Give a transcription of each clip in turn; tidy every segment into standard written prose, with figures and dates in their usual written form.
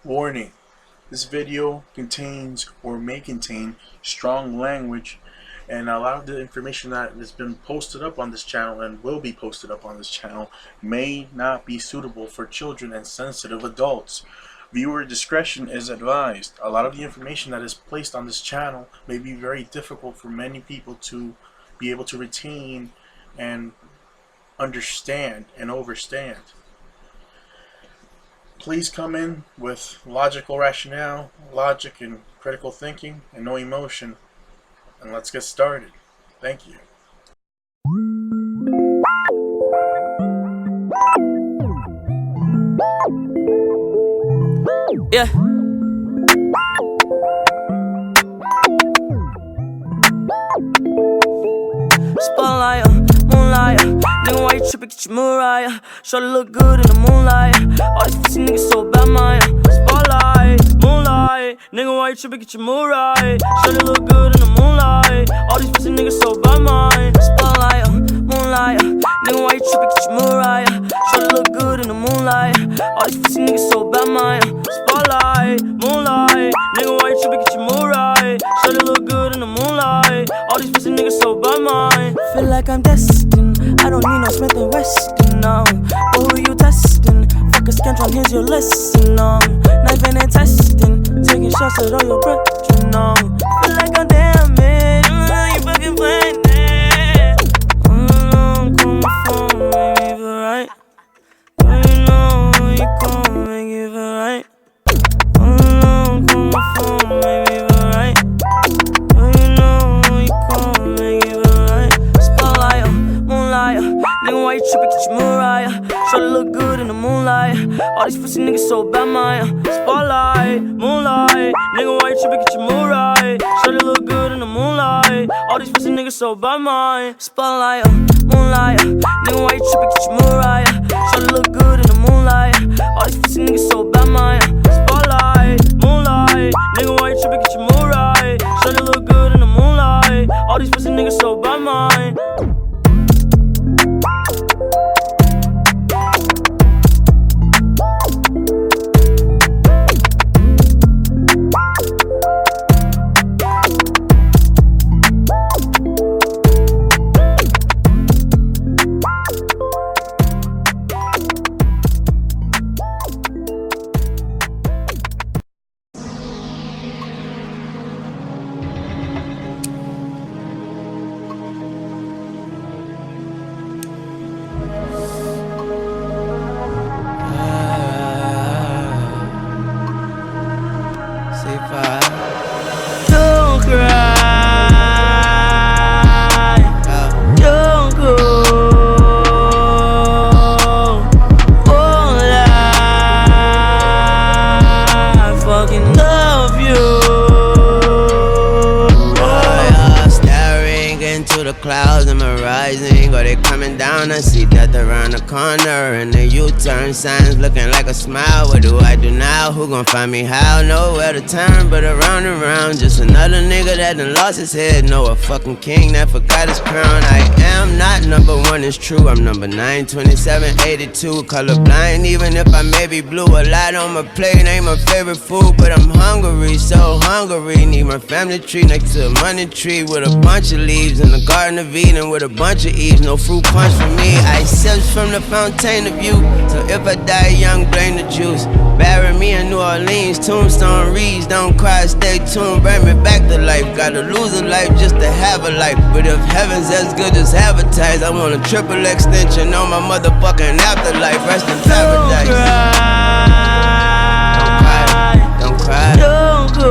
Warning: this video contains or may contain strong language, and a lot of the information that has been posted up on this channel and will be posted up on this channel may not be suitable for children and sensitive adults. Viewer discretion is advised. A lot of the information that is placed on this channel may be very difficult for many people to be able to retain and understand and overstand. Please come in with logical rationale, logic and critical thinking, and no emotion. And let's get started. Thank you. Yeah. Spotlight, moonlight. Nigga, why you trippin'? Get your Mariah. Shorty look good in the moonlight. All these pussy niggas so bad, Maya. Spotlight, moonlight. Nigga, why you trippin'? Get your Mariah. Shorty look good in the moonlight. All these pussy niggas so bad, Maya. Spotlight, moonlight. Nigga, why you trippin'? Get your Mariah. Shorty look good in the moonlight. All these pussy niggas so bad, Maya. Spotlight, moonlight. Nigga, why you trippin'? Get your Mariah. Shorty look good in the moonlight. All these pussy niggas so bad, Maya. Feel like I'm destined. I don't need no Smith and Weston, no. But who you testing? Fuck a scantron, here's your lesson, no. Knifing and testing, taking shots at all your brethren, no. Feel like I'm damaged, you fucking playing it. Come phone, make me feel right. You know you come make me feel right. Come phone, make me feel right. You know you come make me feel right. Spotlight, moonlight. Nigga, why you trippin'? Get your Mariah. Shorty look good in the moonlight. All these pussy niggas so bad, Maya. Spotlight, moonlight. Nigga, why you trippin'? Get your Mariah. Shorty look good in the moonlight. All these pussy niggas so bad, Maya. Spotlight, moonlight. Nigga, why you trippin'? Get your Mariah. Shorty look good in the moonlight. All these pussy niggas so bad, Maya. Spotlight, moonlight. Nigga, why you trippin'? Get your Mariah. Shorty look good in the moonlight. All these pussy niggas so bad, Maya. Don't cry, don't go. All I fucking love you. Staring into the clouds, am I rising or they coming down? I see death around the corner and the U-turn signs looking like a smile. What do I do now? Who gon' find me how? Nowhere to turn but around and round. Just another nigga that done lost his head. No, a fucking king that forgot his crown. I am not number one, it's true. I'm number 9, 27, 82. Colorblind, even if I may be blue. A lot on my plate ain't my favorite food, but I'm hungry, so hungry. Need my family tree next to a money tree with a bunch of leaves in the Garden of Eden with a bunch of eaves. No fruit punch for me. I sips from the fountain of youth. So if I die young, blame the juice. Bury me in New Orleans, tombstone reads. Don't cry, stay tuned, bring me back to life. Gotta lose a life just to have a life. But if heaven's as good as advertised, I want a triple extension on my motherfucking afterlife. Rest in paradise. Don't cry, Don't go.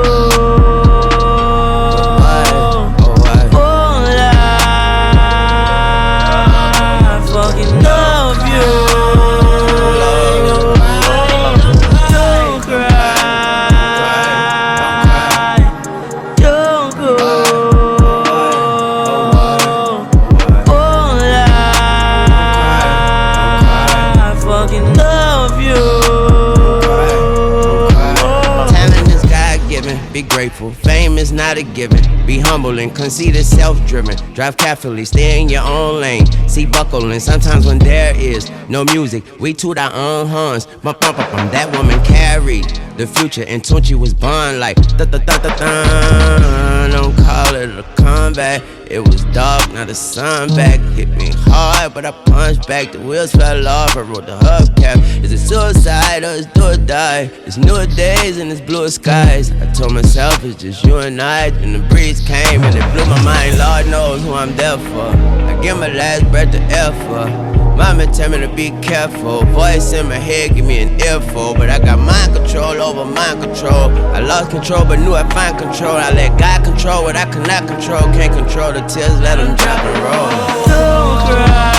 Be grateful, fame is not a given. Be humble and conceited, self-driven. Drive carefully, stay in your own lane. See buckling, sometimes when there is no music, we toot our own horns. Bump, bump, bump, that woman carried. The future in Tunchi was born like da-da-da-da-da. Don't call it a comeback. It was dark, now the sun back. Hit me hard, but I punched back. The wheels fell off, I wrote the hubcap. Is it suicide or is do or die? It's newer days and it's bluer skies. I told myself it's just you and I. Then the breeze came and it blew my mind. Lord knows who I'm there for. I give my last breath to air for. Mama tell me to be careful. Voice in my head give me an earful. But I got mind control over mind control. I lost control but knew I'd find control. I let God control what I cannot control. Can't control the tears, let them drop and roll. Don't cry,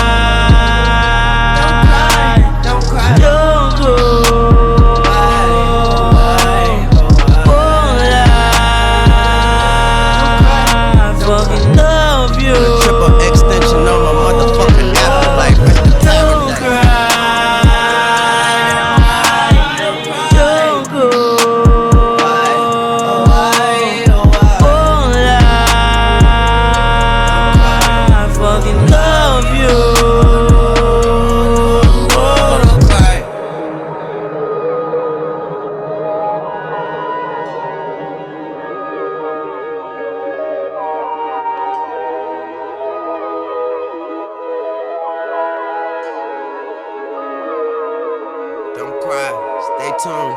don't cry, don't go. Fucking love you. Triple extension on my motherfucking afterlife. Don't cry, don't go. I fucking love you. Don't cry. Don't cry. Stay tuned.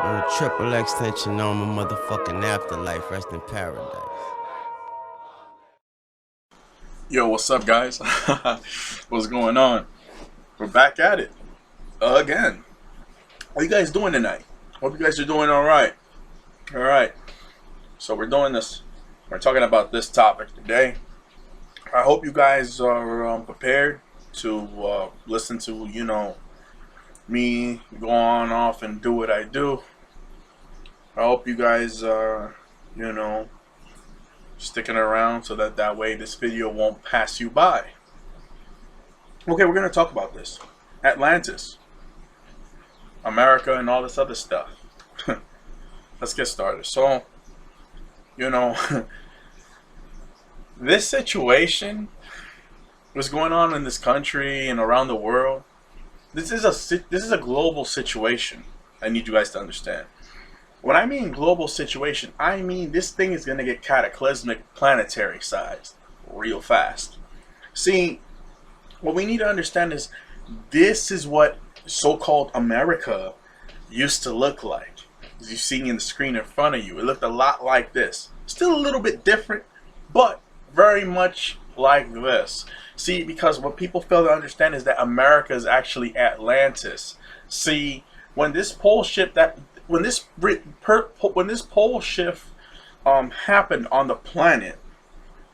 On a triple extension on my motherfucking afterlife. Rest in paradise. Yo, what's up, guys? What's going on? We're back at it again. How you guys doing tonight? Hope you guys are doing all right. All right. So we're doing this. We're talking about this topic today. I hope you guys are prepared to listen to, me go on off and do what I do. I hope you guys are, sticking around so that way this video won't pass you by. Okay, we're going to talk about this. Atlantis, America, and all this other stuff. Let's get started. So, this situation was going on in this country and around the world. This is a global situation. I need you guys to understand. When I mean global situation, I mean this thing is going to get cataclysmic, planetary sized real fast. See, what we need to understand is this is what so-called America used to look like. As you're seeing in the screen in front of you, it looked a lot like this. Still a little bit different, but very much like this. See, because what people fail to understand is that America is actually Atlantis. See, when this pole shift when this pole shift happened on the planet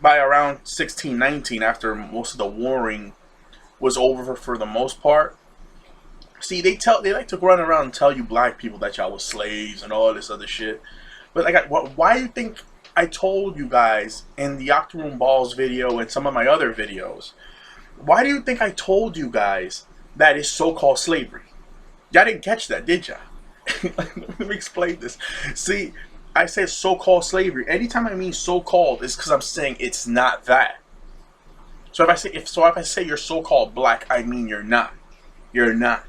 by around 1619, after most of the warring was over for the most part. See, they like to run around and tell you black people that y'all was slaves and all this other shit. But why do you think I told you guys in the Octoroon Balls video and some of my other videos? Why do you think I told you guys that is so-called slavery? Y'all didn't catch that, did ya? Let me explain this. See, I said so-called slavery. Anytime I mean so-called, it's because I'm saying it's not that. So if I say you're so-called black, I mean you're not. You're not.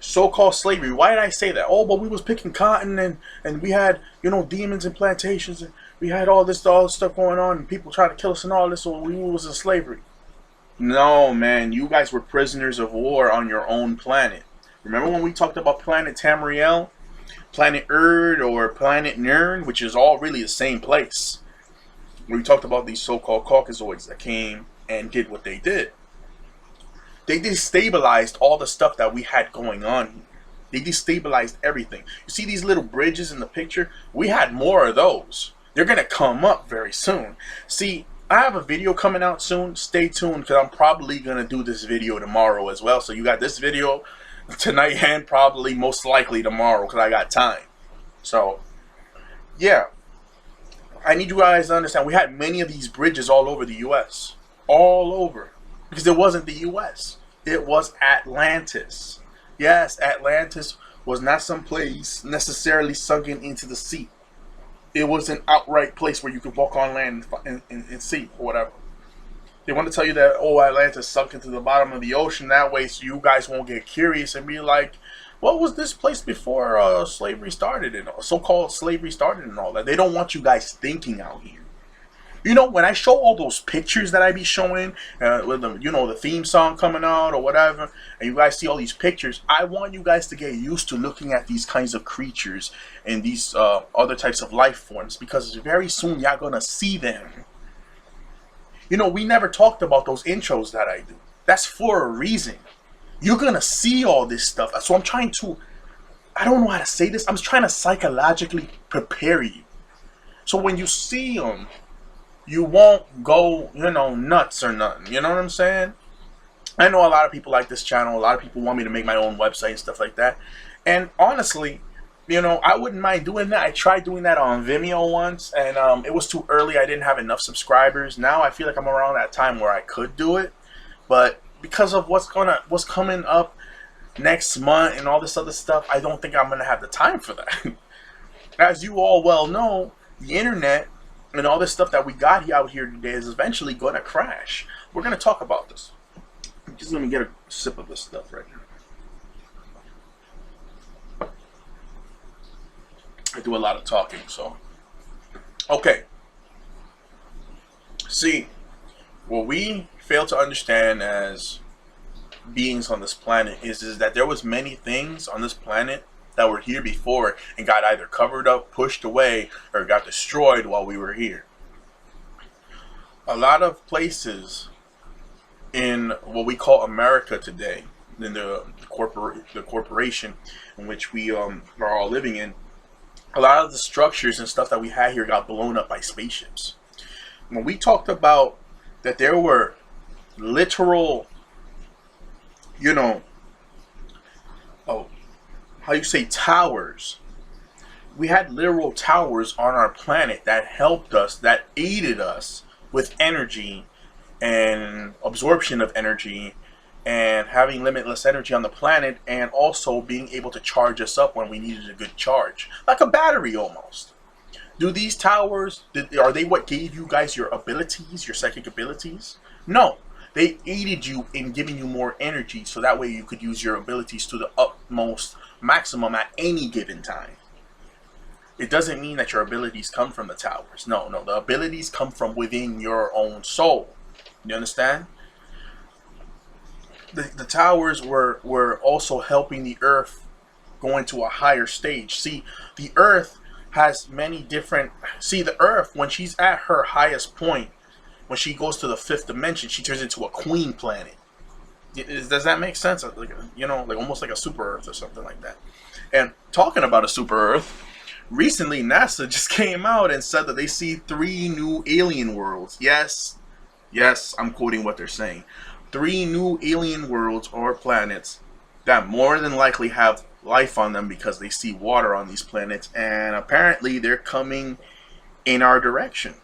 So-called slavery. Why did I say that? Oh, but we was picking cotton and we had, demons and plantations and we had all this stuff going on and people trying to kill us and all this, so we was in slavery. No, man, you guys were prisoners of war on your own planet. Remember when we talked about planet Tamiriel, planet Erd, or planet Nirn, which is all really the same place. We talked about these so-called Caucasoids that came and did what they did. They destabilized all the stuff that we had going on here. They destabilized everything. You see these little bridges in the picture? We had more of those. They're going to come up very soon. See, I have a video coming out soon. Stay tuned, because I'm probably going to do this video tomorrow as well. So you got this video tonight and probably most likely tomorrow, because I got time. So, yeah. I need you guys to understand, we had many of these bridges all over the U.S. All over. Because it wasn't the U.S. It was Atlantis. Yes, Atlantis was not some place necessarily sunken into the sea. it was an outright place where you could walk on land and see or whatever. They want to tell you that, oh, Atlantis sunk into the bottom of the ocean that way, so you guys won't get curious and be like, what was this place before slavery started and so-called slavery started and all that. They don't want you guys thinking out here. You know, when I show all those pictures that I be showing, with the, you know, the theme song coming out or whatever, and you guys see all these pictures, I want you guys to get used to looking at these kinds of creatures and these other types of life forms, because very soon y'all gonna see them. You know, we never talked about those intros that I do. That's for a reason. You're gonna see all this stuff. So I'm trying to, I don't know how to say this, I'm trying to psychologically prepare you. So when you see them, you won't go, you know, nuts or nothing. You know what I'm saying? I know a lot of people like this channel. A lot of people want me to make my own website and stuff like that. And honestly, you know, I wouldn't mind doing that. I tried doing that on Vimeo once, and it was too early. I didn't have enough subscribers. Now I feel like I'm around that time where I could do it. But because of what's coming up next month and all this other stuff, I don't think I'm gonna have the time for that. As you all well know, the internet and all this stuff that we got out here today is eventually gonna crash. We're gonna talk about this. Just let me get a sip of this stuff right now. I do a lot of talking, so okay. See, what we fail to understand as beings on this planet is that there was many things on this planet that were here before and got either covered up, pushed away, or got destroyed while we were here. A lot of places in what we call America today, in the corporation in which we are all living in, a lot of the structures and stuff that we had here got blown up by spaceships. When we talked about that there were literal, you know, how you say, towers. We had literal towers on our planet that helped us, that aided us with energy and absorption of energy and having limitless energy on the planet, and also being able to charge us up when we needed a good charge, like a battery almost. Do these towers, are they what gave you guys your abilities, your psychic abilities? No. They aided you in giving you more energy, so that way you could use your abilities to the utmost maximum at any given time. It doesn't mean that your abilities come from the towers. No, the abilities come from within your own soul. You understand? The towers were also helping the earth go into a higher stage. See, the earth has many different, the earth, when she's at her highest point, when she goes to the fifth dimension, she turns into a queen planet. Does that make sense? Like, you know, like almost like a super Earth or something like that. And talking about a super Earth, recently NASA just came out and said that they see 3 new alien worlds. Yes, I'm quoting what they're saying. 3 new alien worlds or planets that more than likely have life on them, because they see water on these planets, and apparently they're coming in our direction.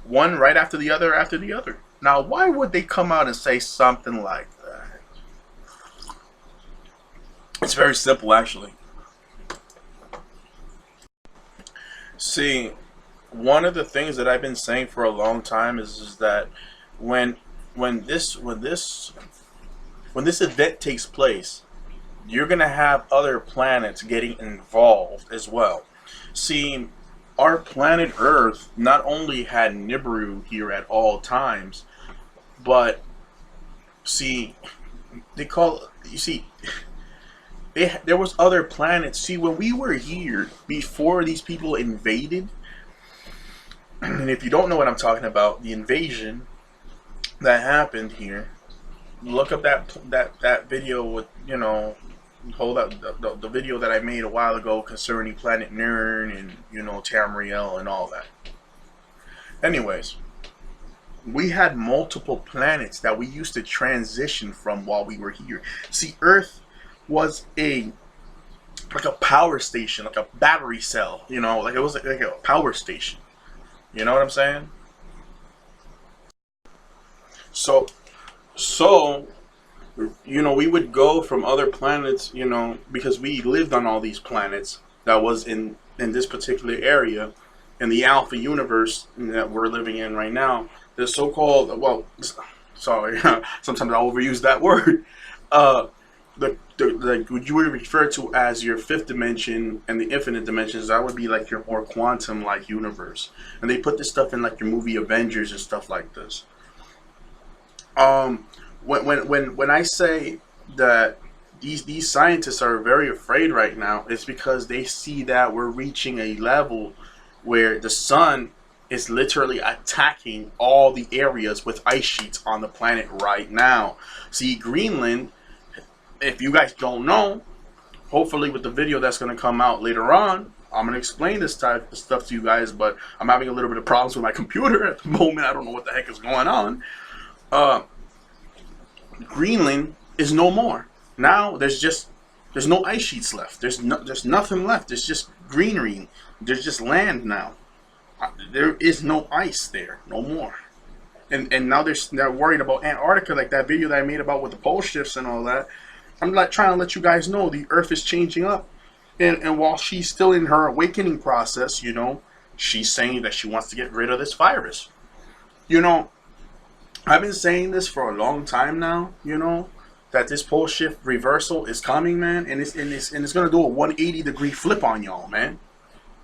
One right after the other after the other. Now, why would they come out and say something like that? It's very simple, actually. See, one of the things that I've been saying for a long time is that when this event takes place, you're gonna have other planets getting involved as well. See, our planet Earth not only had Nibiru here at all times, but see, there was other planets. See, when we were here before these people invaded, and if you don't know what I'm talking about, the invasion that happened here, look up that video with, you know, hold up the video that I made a while ago concerning planet Nirn and, you know, Tamiriel and all that. Anyways, we had multiple planets that we used to transition from while we were here. See, Earth was like a power station, like a battery cell, you know, like it was like a power station. You know what I'm saying? So you know, we would go from other planets, you know, because we lived on all these planets that was in this particular area. in the alpha universe that we're living in right now, the so-called, well, sorry, sometimes I overuse that word. Uh, the what you would refer to as your fifth dimension and the infinite dimensions, that would be like your more quantum like universe. And they put this stuff in like your movie Avengers and stuff like this. Um, when I say that these scientists are very afraid right now, it's because they see that we're reaching a level where the sun is literally attacking all the areas with ice sheets on the planet right now. See, Greenland, if you guys don't know, hopefully with the video that's going to come out later on, I'm going to explain this type of stuff to you guys, but I'm having a little bit of problems with my computer at the moment. I don't know what the heck is going on. Greenland is no more. Now there's no ice sheets left. There's nothing left. There's just greenery. There's just land now. There is no ice there no more. And now they're worried about Antarctica, like that video that I made about with the pole shifts and all that. I'm like trying to let you guys know the Earth is changing up. And while she's still in her awakening process, you know, she's saying that she wants to get rid of this virus. You know, I've been saying this for a long time now, you know, that this pole shift reversal is coming, man, and it's gonna do a 180-degree flip on y'all, man.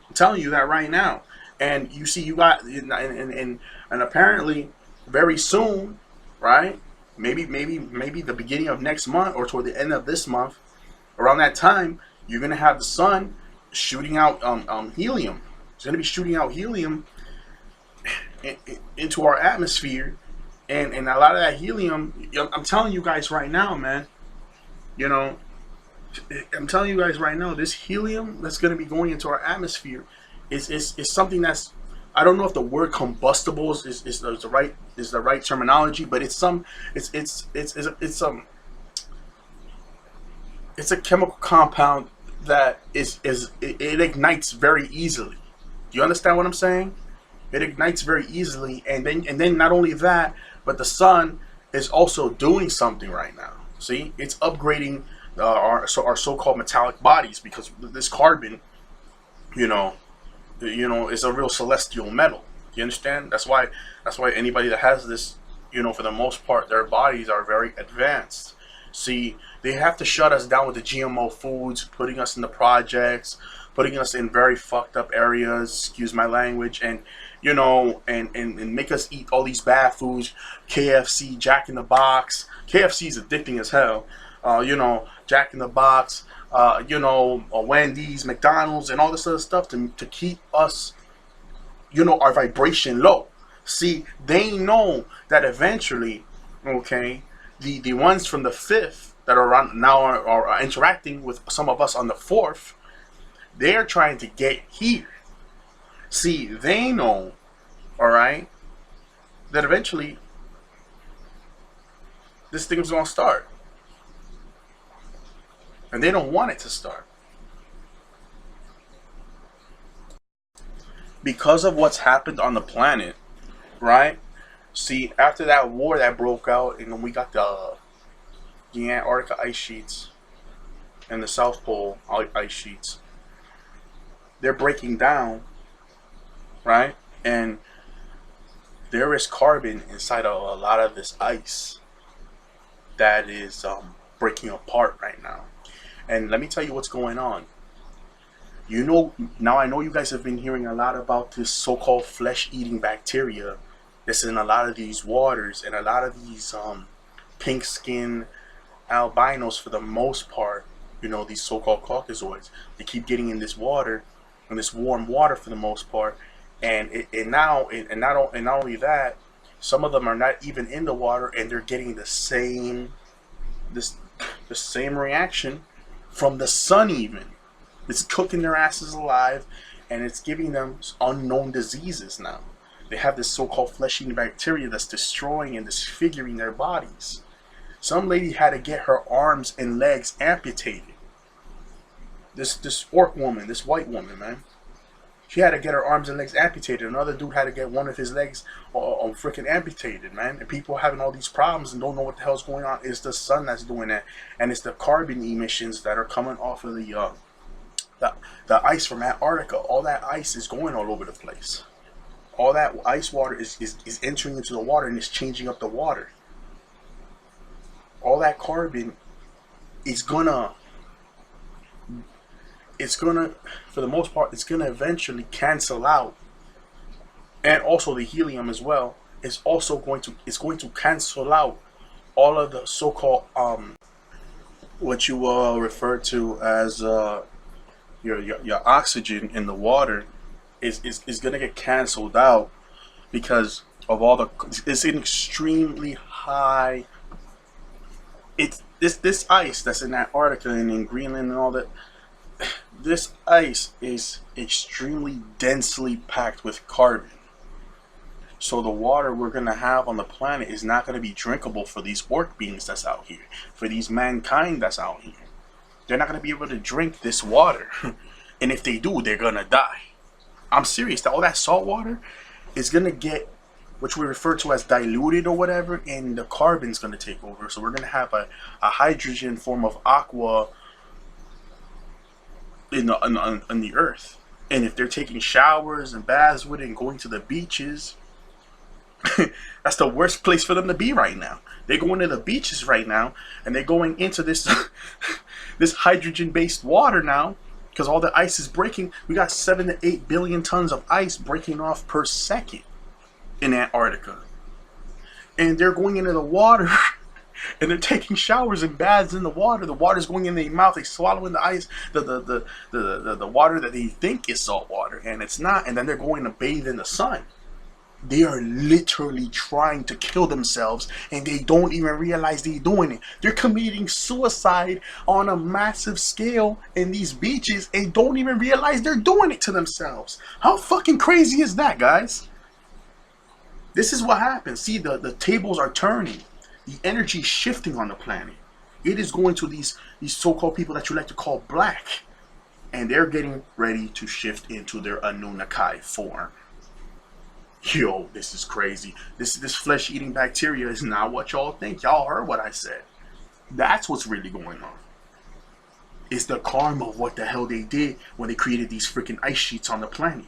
I'm telling you that right now. And you see, you got and apparently very soon, right? Maybe the beginning of next month or toward the end of this month, around that time, you're gonna have the sun shooting out helium. It's gonna be shooting out helium into our atmosphere. And a lot of that helium, I'm telling you guys right now, man, you know, I'm telling you guys right now, this helium that's going to be going into our atmosphere is something that's, I don't know if the word combustibles is the right terminology, but it's a chemical compound that it ignites very easily. Do you understand what I'm saying? It ignites very easily, and then not only that, but the sun is also doing something right now. See, it's upgrading our so-called metallic bodies, because this carbon, you know, is a real celestial metal. You understand? That's why anybody that has this, you know, for the most part, their bodies are very advanced. See, they have to shut us down with the GMO foods, putting us in the projects, putting us in very fucked up areas, excuse my language, and you know, and make us eat all these bad foods, KFC, Jack in the Box. KFC is addicting as hell. You know, Jack in the Box, you know, Wendy's, McDonald's, and all this other stuff to keep us, you know, our vibration low. See, they know that eventually, okay, the ones from the fifth that are around now are interacting with some of us on the fourth. They're trying to get here. See, they know, all right, that eventually this thing is going to start. And they don't want it to start. Because of what's happened on the planet, right? See, after that war that broke out, and then we got the Antarctica ice sheets and the South Pole ice sheets. They're breaking down, right? And there is carbon inside of a lot of this ice that is breaking apart right now. And let me tell you what's going on. You know, now I know you guys have been hearing a lot about this so-called flesh-eating bacteria that's in a lot of these waters, and a lot of these pink skin albinos, for the most part, you know, these so-called Caucasoids, they keep getting in this water, in this warm water for the most part, and not only that, some of them are not even in the water, and they're getting the same reaction from the sun. Even it's cooking their asses alive, and it's giving them unknown diseases now. They have this so-called flesh-eating bacteria that's destroying and disfiguring their bodies. Some lady had to get her arms and legs amputated. This orc woman, this white woman, man, she had to get her arms and legs amputated. Another dude had to get one of his legs freaking amputated, man. And people having all these problems and don't know what the hell's going on. It's the sun that's doing that, and it's the carbon emissions that are coming off of the the ice from Antarctica, all that ice is going all over the place. All that ice water is entering into the water and is changing up the water. All that carbon is gonna, for the most part, it's gonna eventually cancel out, and also the helium as well is also going to cancel out all of the so-called what you refer to as your oxygen in the water is gonna get canceled out because of all the, it's an extremely high, it's this ice that's in Antarctica and in Greenland and all that. This ice is extremely densely packed with carbon. So the water we're going to have on the planet is not going to be drinkable for these orc beings that's out here, for these mankind that's out here. They're not going to be able to drink this water. And if they do, they're going to die. I'm serious. All that salt water is going to get, which we refer to as diluted or whatever, and the carbon's going to take over. So we're going to have a hydrogen form of aqua in the earth. And if they're taking showers and baths with it and going to the beaches, that's the worst place for them to be right now. They're going to the beaches right now, and they're going into this this hydrogen-based water now because all the ice is breaking. We got 7 to 8 billion tons of ice breaking off per second in Antarctica, and they're going into the water and they're taking showers and baths in the water. The water's going in their mouth. They swallowing the ice, the water that they think is salt water, and it's not. And then they're going to bathe in the sun. They are literally trying to kill themselves, and they don't even realize they're doing it. They're committing suicide on a massive scale in these beaches and don't even realize they're doing it to themselves. How fucking crazy is that, guys? This is what happens. See, the tables are turning. The energy is shifting on the planet. It is going to these so-called people that you like to call black, and they're getting ready to shift into their Anunnaki form. Yo, this is crazy. This flesh-eating bacteria is not what y'all think. Y'all heard what I said. That's what's really going on. It's the karma of what the hell they did when they created these freaking ice sheets on the planet.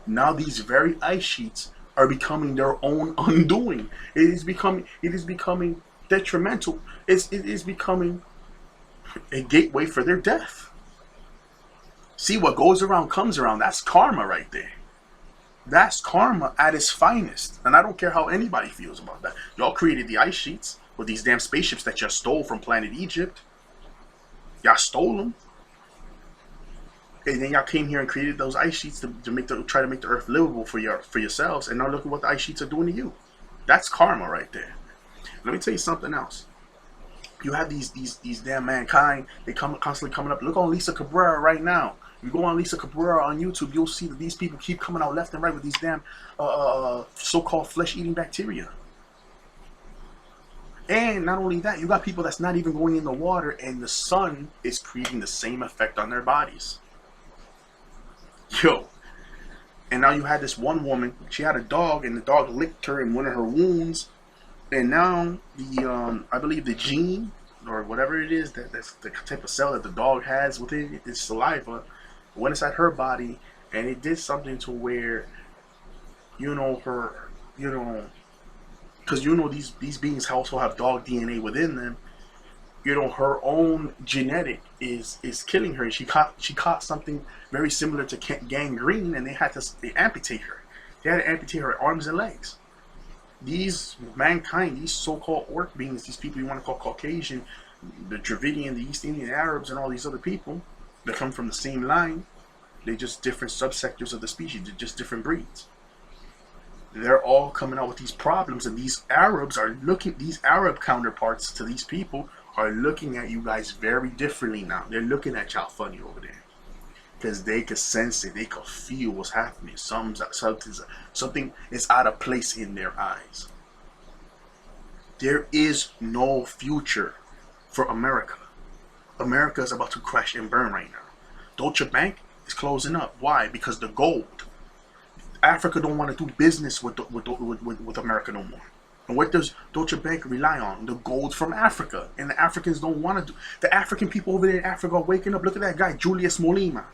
Now these very ice sheets are becoming their own undoing. It is becoming detrimental. It is becoming a gateway for their death. See, what goes around comes around. That's karma right there. That's karma at its finest. And I don't care how anybody feels about that. Y'all created the ice sheets with these damn spaceships that you stole from planet Egypt. Y'all stole them. And then y'all came here and created those ice sheets to try to make the earth livable for yourselves. And now look at what the ice sheets are doing to you. That's karma right there. Let me tell you something else. You have these damn mankind. They constantly coming up. Look on Lisa Cabrera right now. You go on Lisa Cabrera on YouTube, you'll see that these people keep coming out left and right with these damn so-called flesh-eating bacteria. And not only that, you got people that's not even going in the water, and the sun is creating the same effect on their bodies. Yo. And now you had this one woman, she had a dog, and the dog licked her in one of her wounds. And now I believe the gene, or whatever it is, that's the type of cell that the dog has within its saliva, went inside her body, and it did something to where, because these beings also have dog DNA within them. Her own genetic is killing her. She caught something very similar to gangrene, and they amputate her. They had to amputate her arms and legs. These mankind, these so-called orc beings, these people you want to call Caucasian, the Dravidian, the East Indian Arabs, and all these other people, they come from the same line. They're just different subsectors of the species. They're just different breeds. They're all coming out with these problems, and these Arab counterparts to these people are looking at you guys very differently now. They're looking at y'all funny over there because they can sense it. They can feel what's happening. Something is out of place in their eyes. There is no future for America. America is about to crash and burn right now. Deutsche Bank is closing up. Why? Because the gold. Africa don't want to do business with America no more. And what does Deutsche Bank rely on? The gold from Africa. And the Africans don't want to do. The African people over there in Africa are waking up. Look at that guy, Julius Molina.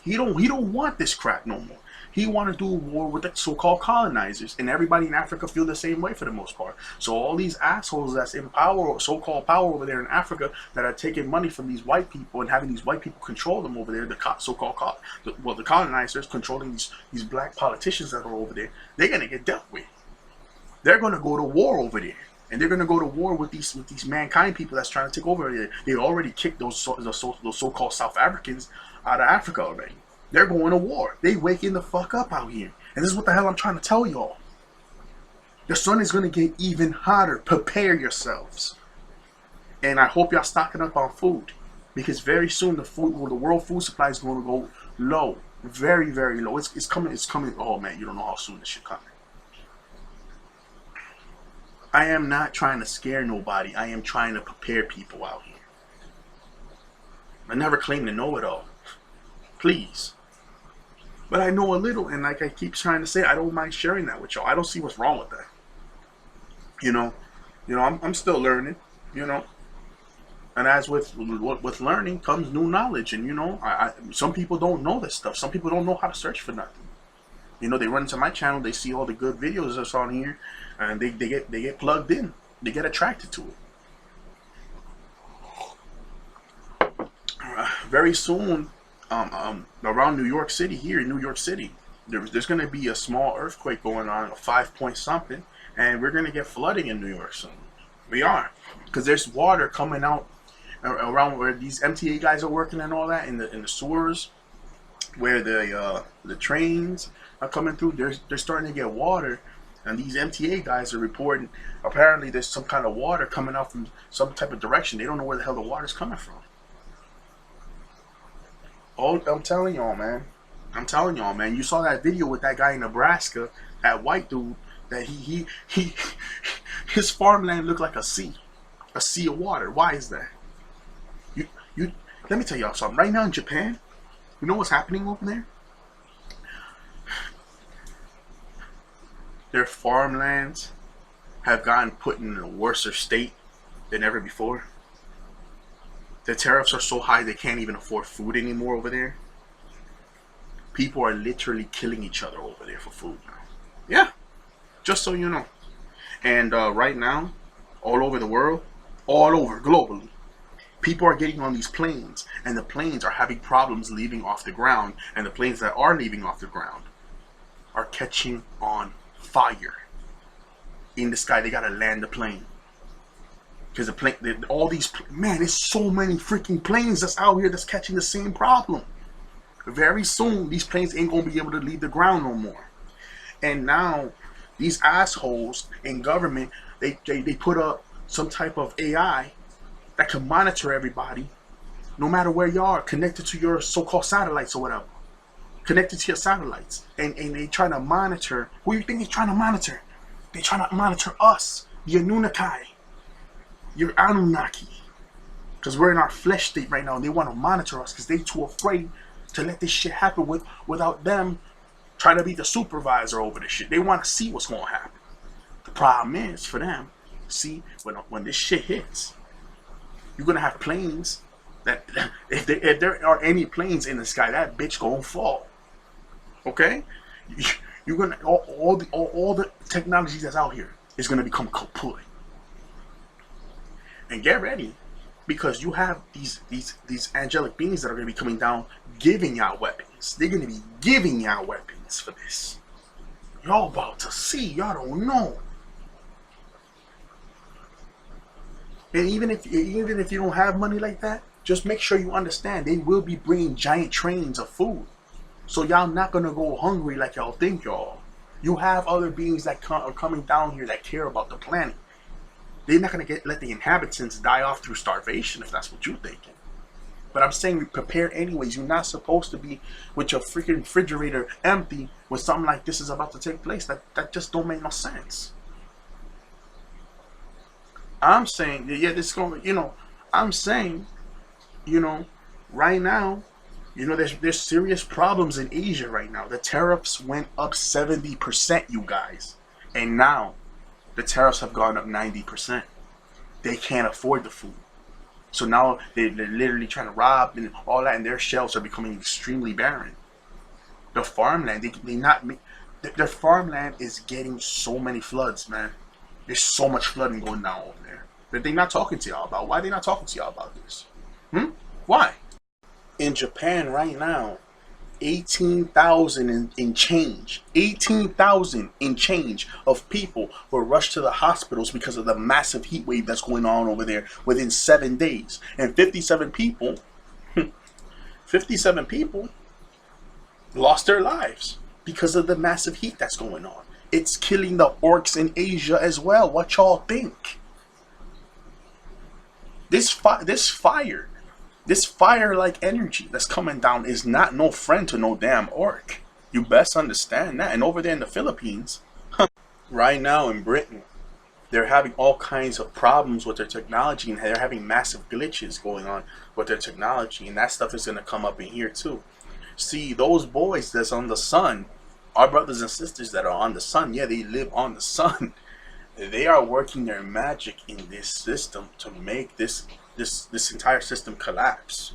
He don't want this crap no more. He want to do a war with the so-called colonizers, and everybody in Africa feel the same way for the most part. So all these assholes that's in power, or so-called power over there in Africa, that are taking money from these white people and having these white people control them over there, the so-called the colonizers controlling these black politicians that are over there, they're gonna get dealt with. They're gonna go to war over there, and they're gonna go to war with these mankind people that's trying to take over there. They already kicked those so-called South Africans out of Africa already. They're going to war. They waking the fuck up out here. And this is what the hell I'm trying to tell y'all. The sun is going to get even hotter. Prepare yourselves. And I hope y'all stocking up on food. Because very soon the world food supply is going to go low. Very, very low. It's coming. Oh man, you don't know how soon this shit coming. I am not trying to scare nobody. I am trying to prepare people out here. I never claim to know it all. Please. But I know a little, and like I keep trying to say, I don't mind sharing that with y'all. I don't see what's wrong with that. You know, I'm still learning. You know, and as with learning comes new knowledge, and you know, some people don't know this stuff. Some people don't know how to search for nothing. You know, they run into my channel, they see all the good videos that's on here, and they get plugged in. They get attracted to it. Very soon. Around New York City, here in New York City, there's going to be a small earthquake going on, a 5 point something, and we're going to get flooding in New York soon. We are, because there's water coming out around where these MTA guys are working and all that, in the sewers, where the trains are coming through. They're starting to get water, and these MTA guys are reporting apparently there's some kind of water coming out from some type of direction. They don't know where the hell the water's coming from. Oh, I'm telling y'all, man. I'm telling y'all, man. You saw that video with that guy in Nebraska, that white dude, that his farmland looked like a sea of water. Why is that? You let me tell y'all something. Right now in Japan, you know what's happening over there? Their farmlands have gotten put in a worse state than ever before. The tariffs are so high they can't even afford food anymore over there. People are literally killing each other over there for food now. Yeah, just so you know. And right now, all over the world, all over globally, people are getting on these planes, and the planes are having problems leaving off the ground, and the planes that are leaving off the ground are catching on fire. In the sky, they gotta land the plane. Because the plane, all these, man, there's so many freaking planes that's out here that's catching the same problem. Very soon, these planes ain't gonna be able to leave the ground no more. And now, these assholes in government, they put up some type of AI that can monitor everybody, no matter where you are, connected to your so-called satellites or whatever. Connected to your satellites. And they trying to monitor, who you think they're trying to monitor? They're trying to monitor us, the Anunnaki. You're Anunnaki, because we're in our flesh state right now, and they want to monitor us because they're too afraid to let this shit happen without them trying to be the supervisor over this shit. They want to see what's going to happen. The problem is for them, see, when this shit hits, you're gonna have planes that if there are any planes in the sky, that bitch gonna fall. Okay, you're gonna all the technology that's out here is gonna become kaput. And get ready, because you have these angelic beings that are going to be coming down, giving y'all weapons. They're going to be giving y'all weapons for this. Y'all about to see. Y'all don't know. And even if you don't have money like that, just make sure you understand they will be bringing giant trains of food. So y'all not going to go hungry like y'all think y'all. You have other beings that are coming down here that care about the planet. They're not going to let the inhabitants die off through starvation if that's what you're thinking. But I'm saying prepare anyways. You're not supposed to be with your freaking refrigerator empty when something like this is about to take place. That just don't make no sense. I'm saying, yeah, this is going, you know, I'm saying, you know, right now, you know, there's serious problems in Asia right now. The tariffs went up 70%, you guys. And now, The tariffs have gone up 90%. They can't afford the food. So now they're literally trying to rob and all that, and their shelves are becoming extremely barren. The farmland, their farmland is getting so many floods, man. There's so much flooding going down over there that they're not talking to y'all about. Why they not talking to y'all about this? Why? In Japan right now, 18,000 in change. 18,000 in change of people were rushed to the hospitals because of the massive heat wave that's going on over there within 7 days. And 57 people, 57 people lost their lives because of the massive heat that's going on. It's killing the orcs in Asia as well. What y'all think? This fire-like energy that's coming down is not no friend to no damn orc. You best understand that. And over there in the Philippines, right now in Britain, they're having all kinds of problems with their technology, and they're having massive glitches going on with their technology, and that stuff is going to come up in here too. See, those boys that's on the sun, our brothers and sisters that are on the sun, yeah, they live on the sun. They are working their magic in this system to make this entire system collapse.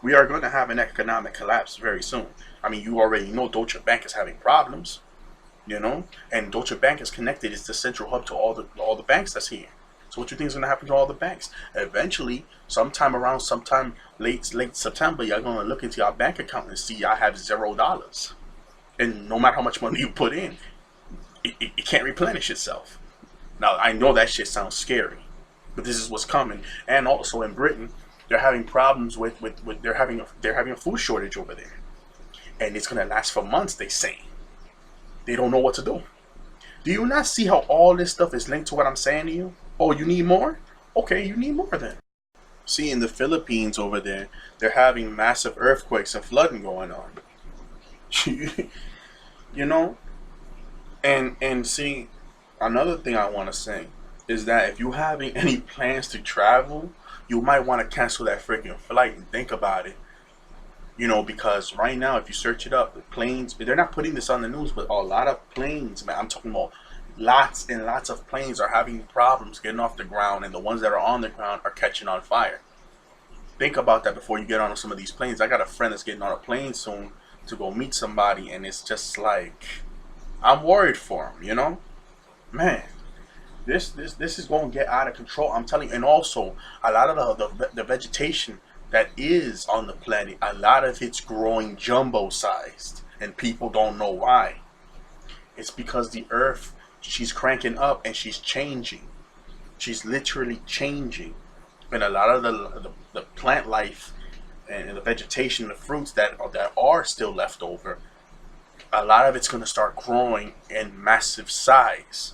We are going to have an economic collapse very soon. I mean, you already know Deutsche Bank is having problems, you know, and Deutsche Bank is connected. It's the central hub to all the banks that's here. So what you think is going to happen to all the banks? Eventually, sometime late September, y'all going to look into your bank account and see y'all have $0. And no matter how much money you put in, it can't replenish itself. Now, I know that shit sounds scary, but this is what's coming. And also in Britain, they're having problems with they're having a food shortage over there, and it's gonna last for months. They say they don't know what to do. Do you not see how all this stuff is linked to what I'm saying to you? Oh, you need more? Okay, you need more then. See, in the Philippines over there, they're having massive earthquakes and flooding going on. You know, and see, another thing I want to say is that if you're having any plans to travel, you might want to cancel that freaking flight and think about it. You know, because right now, if you search it up, the planes, they're not putting this on the news, but a lot of planes, man, I'm talking about lots and lots of planes are having problems getting off the ground, and the ones that are on the ground are catching on fire. Think about that before you get on some of these planes. I got a friend that's getting on a plane soon to go meet somebody, and it's just like, I'm worried for him, you know? Man, this is going to get out of control, I'm telling you. And also, a lot of the vegetation that is on the planet, a lot of it's growing jumbo sized, and people don't know why. It's because the earth, she's cranking up and she's changing. She's literally changing, and a lot of the plant life and the vegetation, the fruits that are still left over, a lot of it's going to start growing in massive size.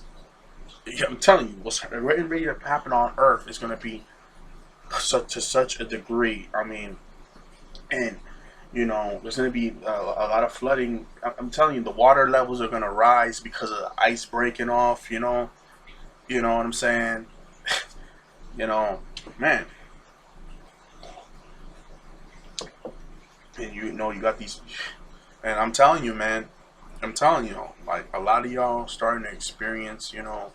I'm telling you, what's ready to happen on Earth is going to be to such a degree. I mean, and you know, there's going to be a lot of flooding. I'm telling you, the water levels are going to rise because of the ice breaking off. You know what I'm saying? You know, man. And you know, you got these, and I'm telling you, man, like a lot of y'all starting to experience, you know,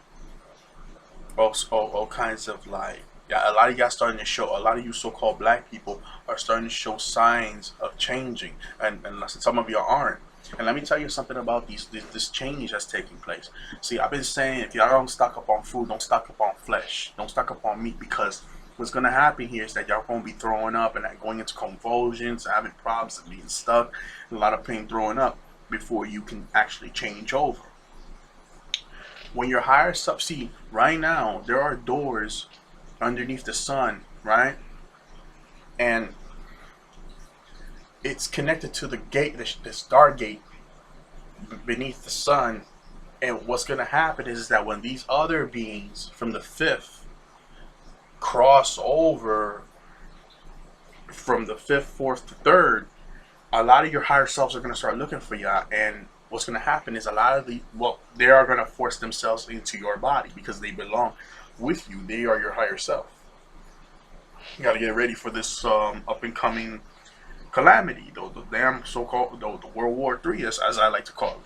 all kinds of like, yeah, a lot of y'all starting to show, a lot of you so-called black people are starting to show signs of changing, and some of y'all aren't. And let me tell you something about this change that's taking place. See, I've been saying, if y'all don't stock up on food, don't stock up on flesh, don't stock up on meat, because what's going to happen here is that y'all going to be throwing up and going into convulsions, having problems and being stuck, and a lot of pain throwing up before you can actually change over. When you're higher up, see, right now, there are doors underneath the sun, right? And it's connected to the gate, the stargate beneath the sun. And what's going to happen is that when these other beings from the fifth cross over from the fifth, fourth to third, a lot of your higher selves are going to start looking for you. And what's going to happen is a lot of they are going to force themselves into your body because they belong with you. They are your higher self. You got to get ready for this up and coming calamity, the damn so-called the World War III, as I like to call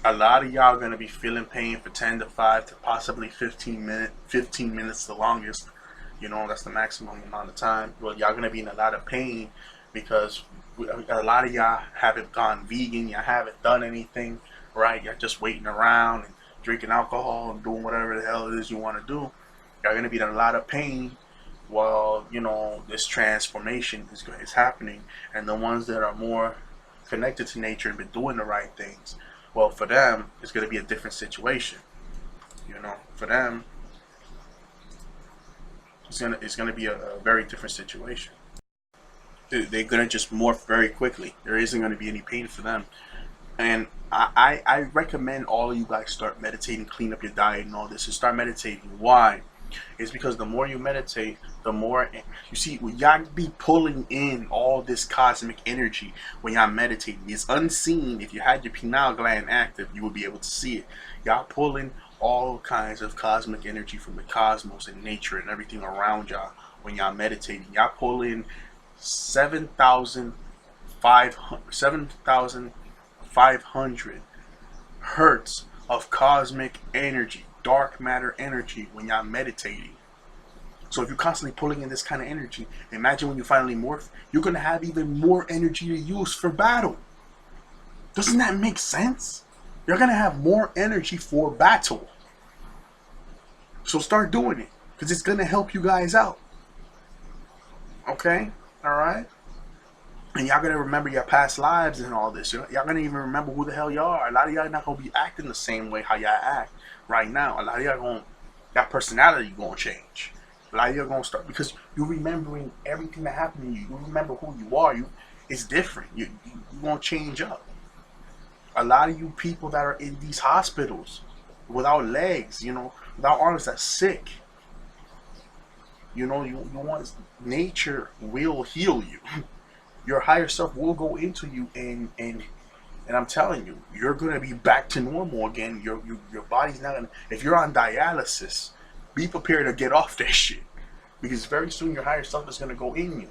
it. A lot of y'all are gonna be feeling pain for 10 to 5 to possibly 15 minutes the longest. You know, that's the maximum amount of time. Well, y'all gonna be in a lot of pain because a lot of y'all haven't gone vegan. Y'all haven't done anything, right? You're just waiting around and drinking alcohol and doing whatever the hell it is you want to do. Y'all gonna be in a lot of pain while, you know, this transformation is happening. And the ones that are more connected to nature and been doing the right things, well, for them it's gonna be a different situation. You know, for them it's gonna be a very different situation. They're gonna just morph very quickly. There isn't gonna be any pain for them. And I recommend all of you guys start meditating, clean up your diet and all this, and start meditating. Why? It's because the more you meditate, the more you see. Y'all be pulling in all this cosmic energy when y'all meditating. It's unseen. If you had your pineal gland active, you would be able to see it. Y'all pulling all kinds of cosmic energy from the cosmos and nature and everything around y'all when y'all meditating. Y'all pull in 7,500 hertz of cosmic energy, dark matter energy when y'all meditating. So if you're constantly pulling in this kind of energy, imagine when you finally morph, you're going to have even more energy to use for battle. Doesn't that make sense? You're going to have more energy for battle. So start doing it, because it's going to help you guys out. Okay? Alright? And y'all gonna remember your past lives and all this. Y'all gonna even remember who the hell y'all are. A lot of y'all not gonna be acting the same way how y'all act right now. A lot of y'all gonna, that personality gonna change. A lot of y'all gonna start, because you're remembering everything that happened to you. You remember who you are. It's different. You gonna change up. A lot of you people that are in these hospitals without legs, you know, without arms, that's sick. You know, you want, nature will heal you. Your higher self will go into you, and I'm telling you, you're gonna be back to normal again. Your body's not gonna. If you're on dialysis, be prepared to get off that shit, because very soon your higher self is gonna go in you.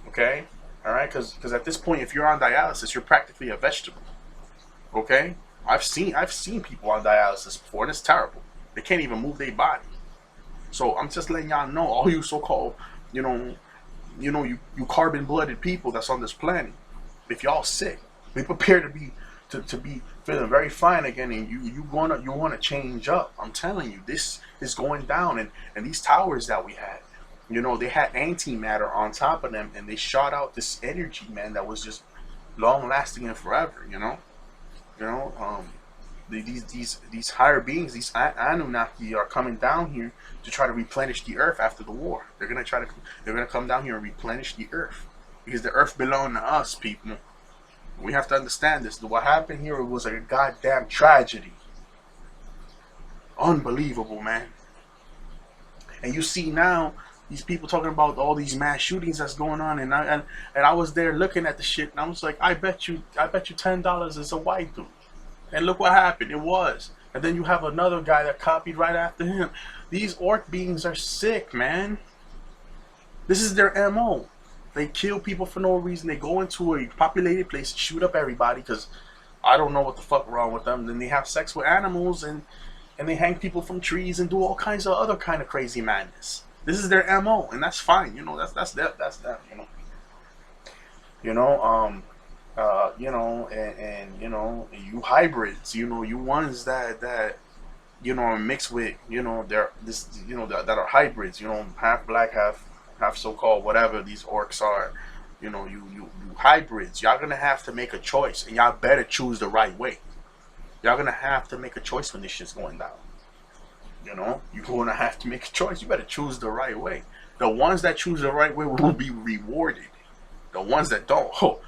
Okay, all right, because at this point, if you're on dialysis, you're practically a vegetable. Okay, I've seen people on dialysis before, and it's terrible. They can't even move their body. So I'm just letting y'all know, all you so-called, you carbon-blooded people that's on this planet, if y'all sick, be prepared to be feeling very fine again, and you wanna change up. I'm telling you, this is going down, and these towers that we had, you know, they had antimatter on top of them, and they shot out this energy, man, that was just long-lasting and forever. These higher beings, these Anunnaki, are coming down here to try to replenish the earth after the war. They're gonna come down here and replenish the earth, because the earth belongs to us, people. We have to understand this. What happened here was a goddamn tragedy. Unbelievable, man. And you see now these people talking about all these mass shootings that's going on, and I was there looking at the shit, and I was like, I bet you $10 is a white dude. And look what happened. It was. And then you have another guy that copied right after him. These orc beings are sick, man. This is their MO. They kill people for no reason. They go into a populated place, shoot up everybody, because I don't know what the fuck wrong with them. Then they have sex with animals, and they hang people from trees and do all kinds of other kind of crazy madness. This is their MO, and that's fine. You know, that's them. You hybrids, you ones that are mixed with, that are hybrids, half black, half so-called whatever these orcs are, you hybrids. Y'all gonna have to make a choice, and y'all better choose the right way. Y'all gonna have to make a choice when this shit's going down. You're gonna have to make a choice. You better choose the right way. The ones that choose the right way will be rewarded. The ones that don't, or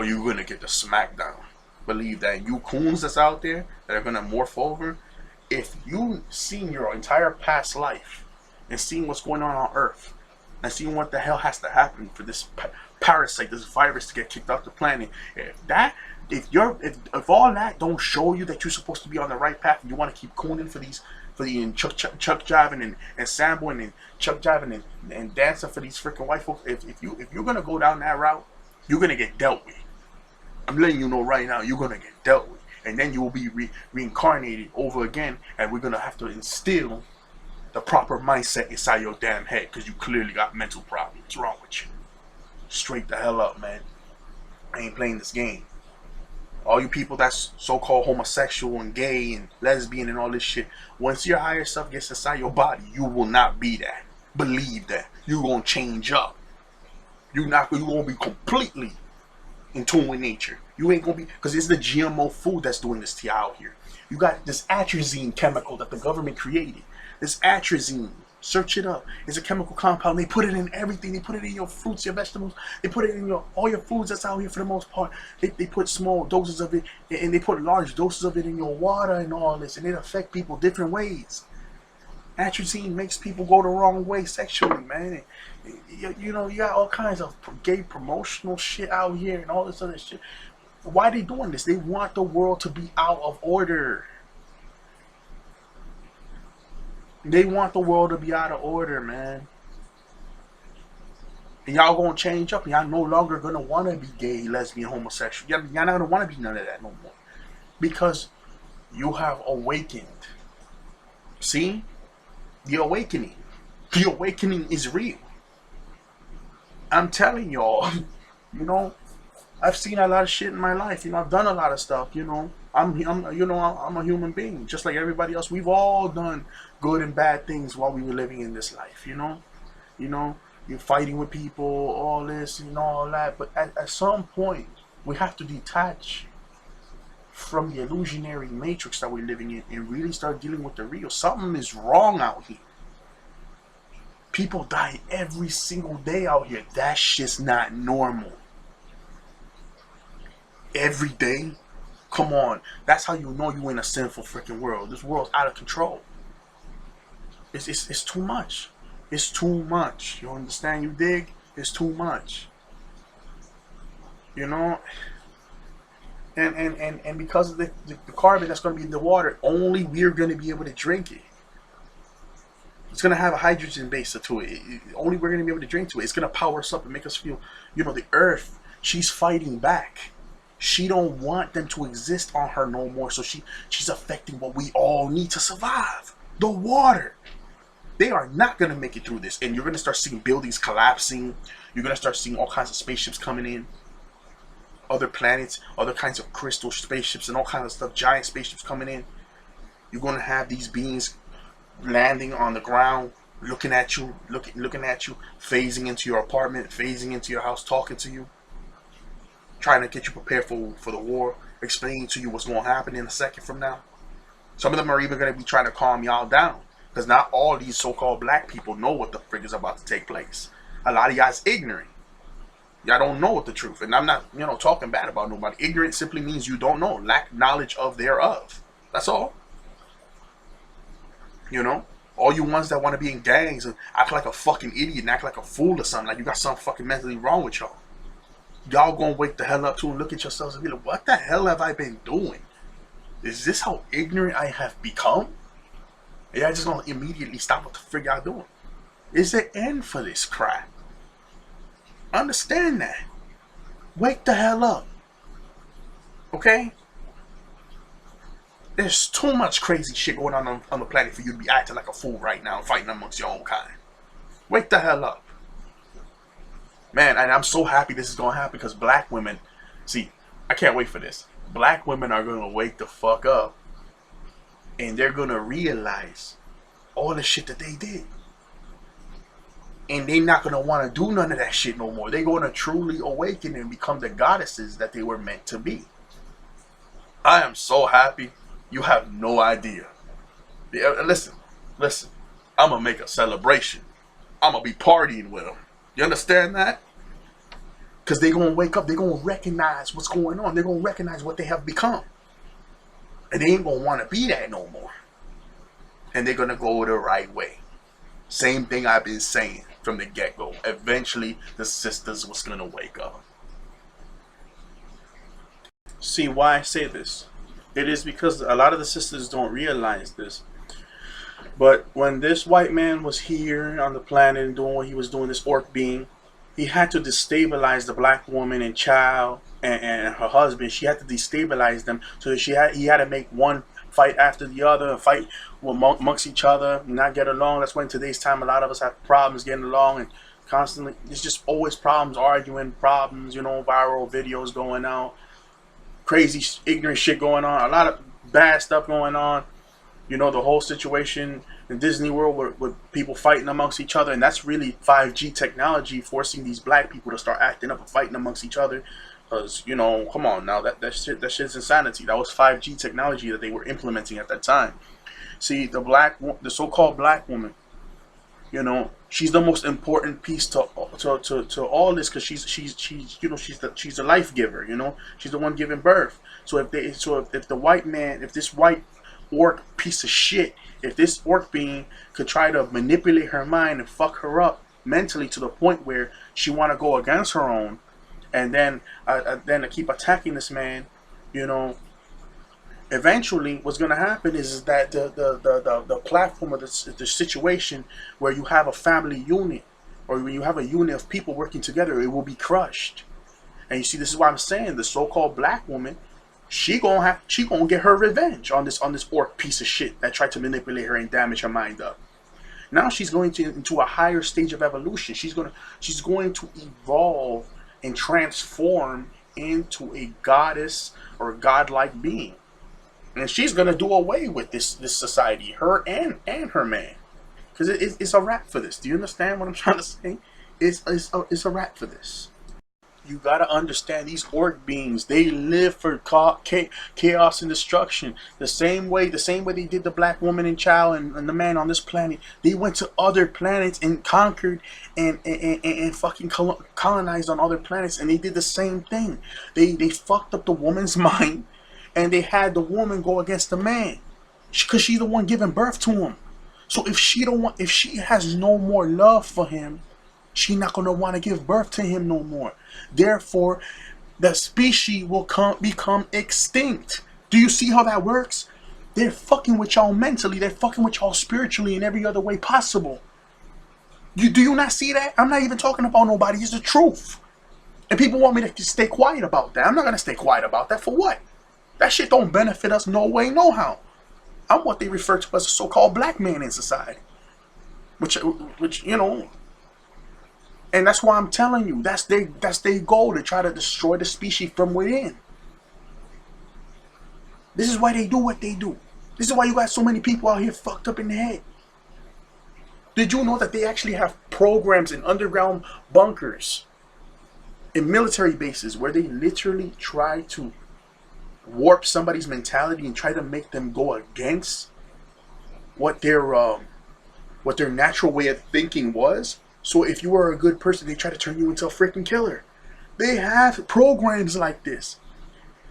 you're gonna get the smackdown. Believe that. You coons that's out there that are gonna morph over, if you seen your entire past life and seen what's going on Earth, and seeing what the hell has to happen for this parasite, this virus, to get kicked off the planet, if all that don't show you that you're supposed to be on the right path, and you want to keep cooning for the chuck jiving and samboing and chuck jiving and dancing for these freaking white folks, if you're gonna go down that route, you're gonna get dealt with. I'm letting you know right now, you're gonna get dealt with. and then you will be reincarnated over again, and we're gonna have to instill the proper mindset inside your damn head, because you clearly got mental problems. What's wrong with you? Straight the hell up, man. I ain't playing this game. All you people that's so-called homosexual and gay and lesbian and all this shit, once your higher self gets inside your body, you will not be that. Believe that. You're gonna change up. You gonna be completely in tune with nature. You ain't gonna be, because it's the GMO food that's doing this to you out here. You got this atrazine chemical that the government created. This atrazine, search it up. It's a chemical compound. They put it in everything. They put it in your fruits, your vegetables. They put it in all your foods that's out here for the most part. They put small doses of it, and they put large doses of it in your water and all this, and it affect people different ways. Atrazine makes people go the wrong way sexually, man. You know, you got all kinds of gay promotional shit out here and all this other shit. Why are they doing this? They want the world to be out of order. They want the world to be out of order, man. And y'all gonna change up. Y'all no longer gonna want to be gay, lesbian, homosexual. Y'all not gonna want to be none of that no more. Because you have awakened. See? The awakening. The awakening is real. I'm telling y'all, you know, I've seen a lot of shit in my life. You know, I've done a lot of stuff, you know. I'm a human being, just like everybody else. We've all done good and bad things while we were living in this life, you know. You know, you're fighting with people, all this, you know, all that. But at some point, we have to detach from the illusionary matrix that we're living in and really start dealing with the real. Something is wrong out here. People die every single day out here. That shit's not normal. Every day? Come on. That's how you know you in a sinful freaking world. This world's out of control. It's too much. It's too much. You understand? You dig? It's too much. You know? And because of the carbon that's going to be in the water, only we're going to be able to drink it. It's going to have a hydrogen base to it. Only we're going to be able to drink to it. It's going to power us up and make us feel, you know, the earth, she's fighting back. She don't want them to exist on her no more. So she's affecting what we all need to survive. The water. They are not going to make it through this. And you're going to start seeing buildings collapsing. You're going to start seeing all kinds of spaceships coming in. Other planets, other kinds of crystal spaceships and all kinds of stuff. Giant spaceships coming in. You're going to have these beings landing on the ground, looking at you, looking at you, phasing into your apartment, phasing into your house, talking to you, trying to get you prepared for the war, explaining to you what's going to happen in a second from now. Some of them are even going to be trying to calm y'all down, because not all these so-called black people know what the frig is about to take place. A lot of y'all's ignorant. Y'all don't know what the truth. And I'm not, you know, talking bad about nobody. Ignorant simply means you don't know, lack knowledge of thereof. That's all. You know, all you ones that want to be in gangs and act like a fucking idiot and act like a fool or something, like you got something fucking mentally wrong with y'all. Y'all gonna wake the hell up too and look at yourselves and be like, what the hell have I been doing? Is this how ignorant I have become? Yeah, I just gonna immediately stop what the frig y'all doing. Is there end for this crap? Understand that. Wake the hell up. Okay? There's too much crazy shit going on the planet for you to be acting like a fool right now and fighting amongst your own kind. Wake the hell up. Man, and I'm so happy this is going to happen because black women, see, I can't wait for this. Black women are going to wake the fuck up and they're going to realize all the shit that they did. And they're not going to want to do none of that shit no more. They're going to truly awaken and become the goddesses that they were meant to be. I am so happy. You have no idea. Yeah, listen. I'm going to make a celebration. I'm going to be partying with them. You understand that? Because they're going to wake up. They're going to recognize what's going on. They're going to recognize what they have become. And they ain't going to want to be that no more. And they're going to go the right way. Same thing I've been saying from the get-go. Eventually, the sisters was going to wake up. See why I say this? It is because a lot of the sisters don't realize this. But when this white man was here on the planet and doing what he was doing, this orc being, he had to destabilize the black woman and child and her husband. She had to destabilize them, so he had to make one fight after the other, fight amongst each other, not get along. That's why in today's time a lot of us have problems getting along, and constantly it's just always problems, arguing, problems, viral videos going out, crazy ignorant shit going on, a lot of bad stuff going on. The whole situation in Disney World with people fighting amongst each other, and that's really 5G technology forcing these black people to start acting up and fighting amongst each other. Because, come on now, that shit's insanity. That was 5G technology that they were implementing at that time. See, the so-called black woman, she's the most important piece to all this, because she's the life giver. She's the one giving birth. So if the white man, if this white orc piece of shit, if this orc being could try to manipulate her mind and fuck her up mentally to the point where she want to go against her own, and then to keep attacking this man, eventually what's going to happen is that the platform of the situation where you have a family unit, or when you have a unit of people working together, it will be crushed. And you see, this is why I'm saying the so-called black woman, she gonna get her revenge on this orc piece of shit that tried to manipulate her and damage her mind up. Now she's going into a higher stage of evolution. She's going to evolve and transform into a goddess or a godlike being, and she's gonna do away with this society, her and her man, because it's a wrap for this. Do you understand what I'm trying to say? It's a wrap for this. You gotta understand, these orc beings, they live for chaos and destruction. The same way they did the black woman and child and the man on this planet. They went to other planets and conquered and fucking colonized on other planets, and they did the same thing. They fucked up the woman's mind, and they had the woman go against the man, because she's the one giving birth to him. So if she has no more love for him, she's not going to want to give birth to him no more. Therefore, the species will become extinct. Do you see how that works? They're fucking with y'all mentally. They're fucking with y'all spiritually in every other way possible. Do you not see that? I'm not even talking about nobody. It's the truth. And people want me to stay quiet about that. I'm not going to stay quiet about that. For what? That shit don't benefit us no way, no how. I'm what they refer to as a so-called black man in society. Which and that's why I'm telling you, that's their goal, to try to destroy the species from within. This is why they do what they do. This is why you got so many people out here fucked up in the head. Did you know that they actually have programs in underground bunkers, in military bases, where they literally try to warp somebody's mentality and try to make them go against what their natural way of thinking was? So if you were a good person, they try to turn you into a freaking killer. They have programs like this.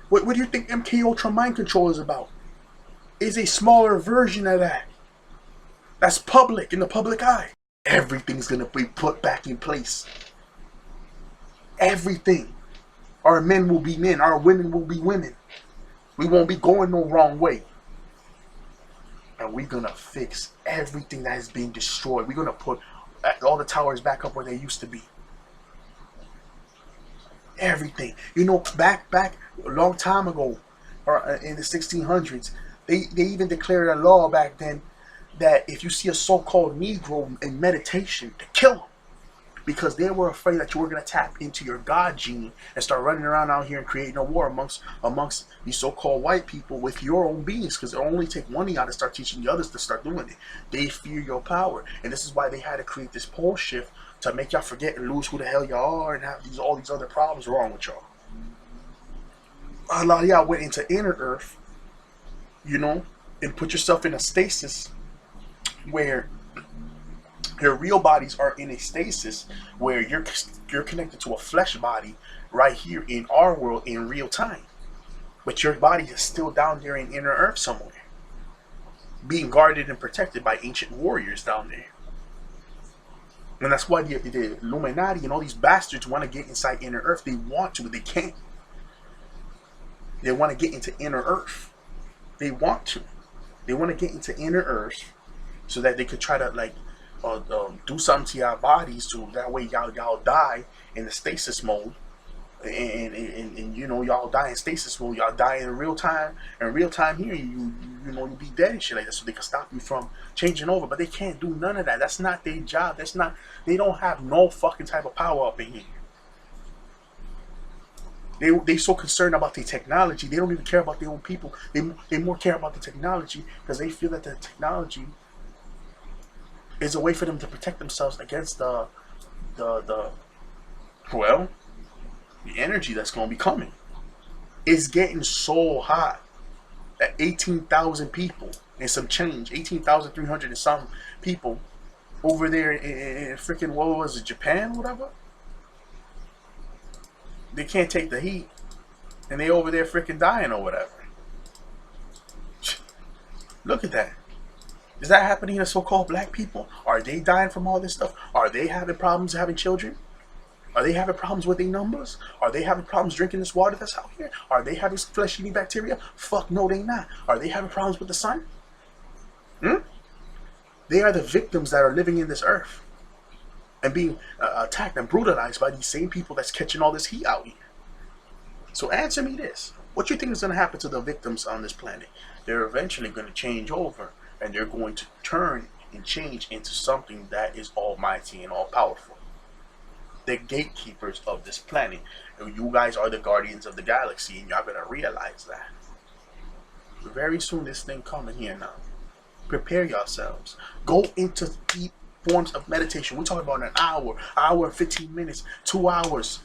What do you think MK Ultra mind control is about? It's a smaller version of that. That's public, in the public eye. Everything's gonna be put back in place. Everything. Our men will be men. Our women will be women. We won't be going no wrong way. And we're gonna fix everything that is being destroyed. We're gonna put all the towers back up where they used to be. Everything. Back a long time ago, or in the 1600s, they even declared a law back then that if you see a so-called Negro in meditation, to kill him, because they were afraid that you were going to tap into your God gene and start running around out here and creating a war amongst these so-called white people with your own beings, because it'll only take one of y'all to start teaching the others to start doing it. They fear your power, and this is why they had to create this pole shift to make y'all forget and lose who the hell y'all are and have all these other problems wrong with y'all. A lot of y'all went into inner earth, and put yourself in a stasis where your real bodies are in a stasis, where you're connected to a flesh body right here in our world in real time, but your body is still down there in inner earth somewhere, being guarded and protected by ancient warriors down there. And that's why the Illuminati and all these bastards want to get inside inner earth. They want to, but they can't. They want to get into inner earth. They want to. They want to get into inner earth so that they could try to do something to your bodies, so that way y'all die in the stasis mode, and you know, y'all die in stasis mode, y'all die in real time, here, you know, you be dead and shit like that, so they can stop you from changing over. But they can't do none of that. That's not their job. That's not, they don't have no fucking type of power up in here. They so concerned about the technology, they don't even care about their own people. They more care about the technology because they feel that the technology is a way for them to protect themselves against the energy that's going to be coming. It's getting so hot that 18,000 people and some change, 18,300 and some people over there in freaking, what was it, Japan or whatever? They can't take the heat, and they over there freaking dying or whatever. Look at that. Is that happening to so-called black people? Are they dying from all this stuff? Are they having problems having children? Are they having problems with their numbers? Are they having problems drinking this water that's out here? Are they having flesh-eating bacteria? Fuck no, they not. Are they having problems with the sun? They are the victims that are living in this earth and being attacked and brutalized by these same people that's catching all this heat out here. So answer me this. What do you think is going to happen to the victims on this planet? They're eventually going to change over, and they're going to turn and change into something that is almighty and all-powerful. The gatekeepers of this planet. And you guys are the guardians of the galaxy, and y'all going to realize that. Very soon this thing coming here now. Prepare yourselves. Go into deep forms of meditation. We're talking about an hour, 15 minutes, 2 hours.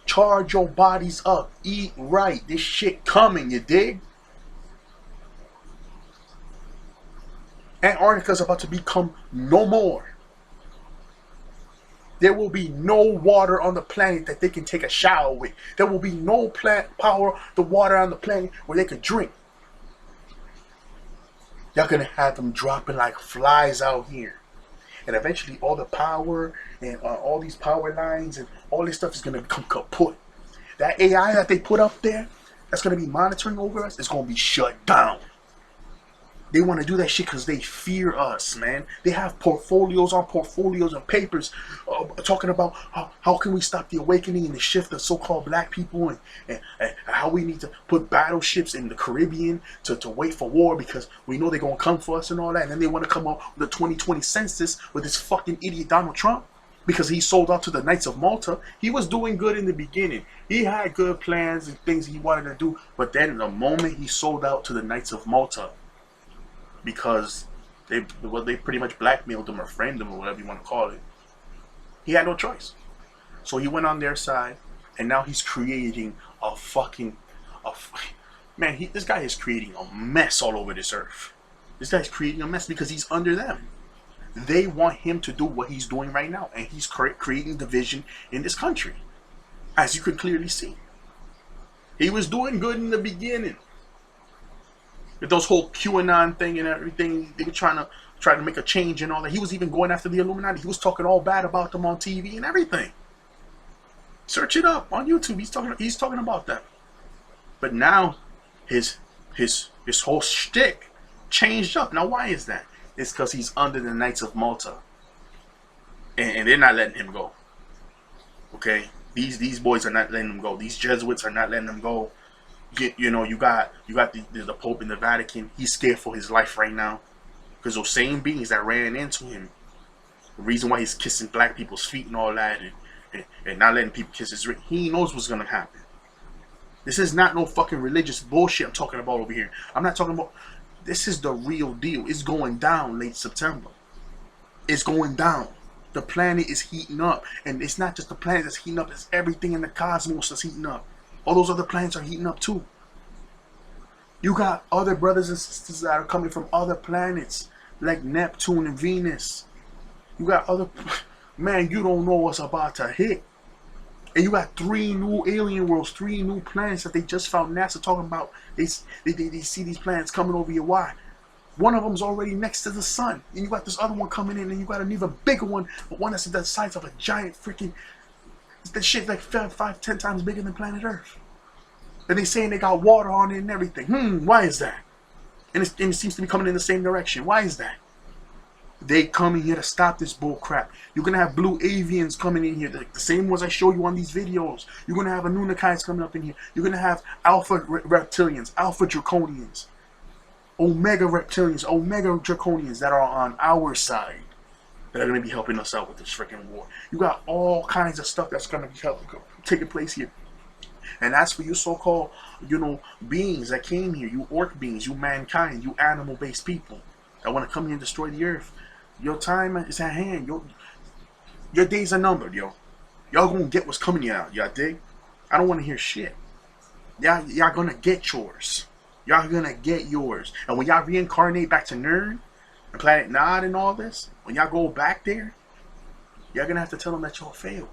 Charge your bodies up. Eat right. This shit coming, you dig? Antarctica's about to become no more. There will be no water on the planet that they can take a shower with. There will be no plant power, the water on the planet where they can drink. Y'all gonna have them dropping like flies out here. And eventually all the power and all these power lines and all this stuff is gonna become kaput. That AI that they put up there, that's gonna be monitoring over us, is gonna be shut down. They want to do that shit because they fear us, man. They have portfolios on portfolios and papers talking about how can we stop the awakening and the shift of so-called black people, and how we need to put battleships in the Caribbean to wait for war because we know they're going to come for us and all that. And then they want to come up with the 2020 census with this fucking idiot Donald Trump because he sold out to the Knights of Malta. He was doing good in the beginning. He had good plans and things he wanted to do. But then the moment he sold out to the Knights of Malta, because they pretty much blackmailed him or framed him or whatever you want to call it, he had no choice. So he went on their side, and now he's creating this guy is creating a mess all over this earth. This guy's creating a mess because he's under them. They want him to do what he's doing right now, and he's creating division in this country, as you can clearly see. He was doing good in the beginning. With those whole QAnon thing and everything, they were trying to make a change and all that. He was even going after the Illuminati. He was talking all bad about them on TV and everything. Search it up on YouTube. He's talking about them. But now his whole shtick changed up. Now why is that? It's because he's under the Knights of Malta, and they're not letting him go. Okay, these boys are not letting him go. These Jesuits are not letting him go. You know, you got the Pope in the Vatican. He's scared for his life right now because those same beings that ran into him, the reason why he's kissing black people's feet and all that, and not letting people kiss his ring, he knows what's gonna happen. This is not no fucking religious bullshit I'm talking about over here. I'm not talking about. This is the real deal. It's going down late September. It's going down. The planet is heating up, and it's not just the planet that's heating up. It's everything in the cosmos that's heating up. All those other planets are heating up too. You got other brothers and sisters that are coming from other planets, like Neptune and Venus. You got other... Man, you don't know what's about to hit. And you got 3 new alien worlds, 3 new planets that they just found. NASA talking about. They see these planets coming over your way. One of them's already next to the sun. And you got this other one coming in, and you got an even bigger one. But one that's the size of a giant freaking... That shit like 5, 10 times bigger than planet Earth. And they saying they got water on it and everything. Why is that? And it seems to be coming in the same direction. Why is that? They coming here to stop this bull crap. You're gonna have blue avians coming in here, the same ones I show you on these videos. You're gonna have Anunnakis coming up in here. You're gonna have alpha reptilians, alpha draconians, omega reptilians, omega draconians that are on our side, that are gonna be helping us out with this freaking war. You got all kinds of stuff that's gonna be taking place here. And as for you so-called, beings that came here, you orc beings, you mankind, you animal-based people that want to come here and destroy the earth, your time is at hand. Your days are numbered, yo. Y'all gonna get what's coming out, y'all dig? I don't want to hear shit. Y'all gonna get yours. Y'all gonna get yours. And when y'all reincarnate back to Nirn and Planet Nod and all this, when y'all go back there, y'all gonna have to tell them that y'all failed.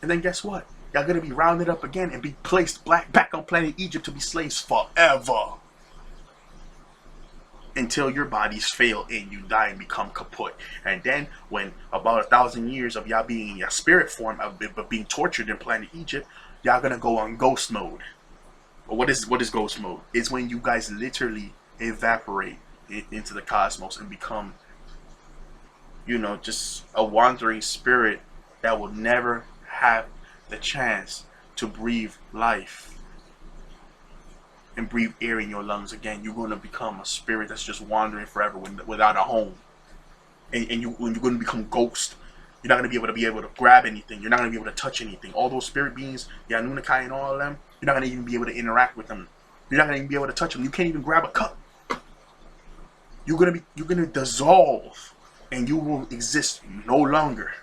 And then guess what? Y'all gonna be rounded up again and be placed back on planet Egypt to be slaves forever. Until your bodies fail and you die and become kaput. And then when about 1,000 years of y'all being in your spirit form of being tortured in planet Egypt, y'all gonna go on ghost mode. But what is ghost mode? It's when you guys literally evaporate into the cosmos and become, just a wandering spirit that will never have the chance to breathe life and breathe air in your lungs again. You're going to become a spirit that's just wandering forever without a home. And you're going to become ghost. You're not going to be able to grab anything. You're not going to be able to touch anything. All those spirit beings, the Anunnaki and all of them, you're not going to even be able to interact with them. You're not going to even be able to touch them. You can't even grab a cup. You're going to dissolve and you will exist no longer.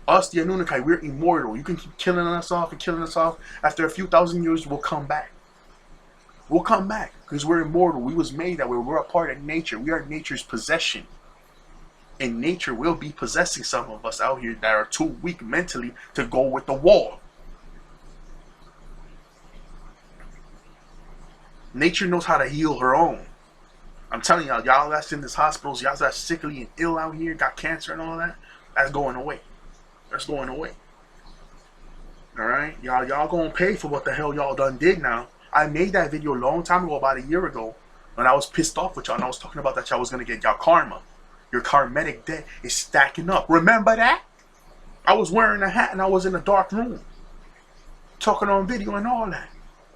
Us, the Anunnaki, we're immortal. You can keep killing us off and killing us off. After a few thousand years, we'll come back. We'll come back because we're immortal. We was made that way. We're a part of nature. We are nature's possession. And nature will be possessing some of us out here that are too weak mentally to go with the war. Nature knows how to heal her own. I'm telling y'all that's in these hospitals, y'all that's sickly and ill out here, got cancer and all that, that's going away. That's going away. Alright? Y'all gonna pay for what the hell y'all done did now. I made that video a long time ago, about a year ago, when I was pissed off with y'all and I was talking about that y'all was gonna get y'all karma. Your karmatic debt is stacking up. Remember that? I was wearing a hat and I was in a dark room. Talking on video and all that.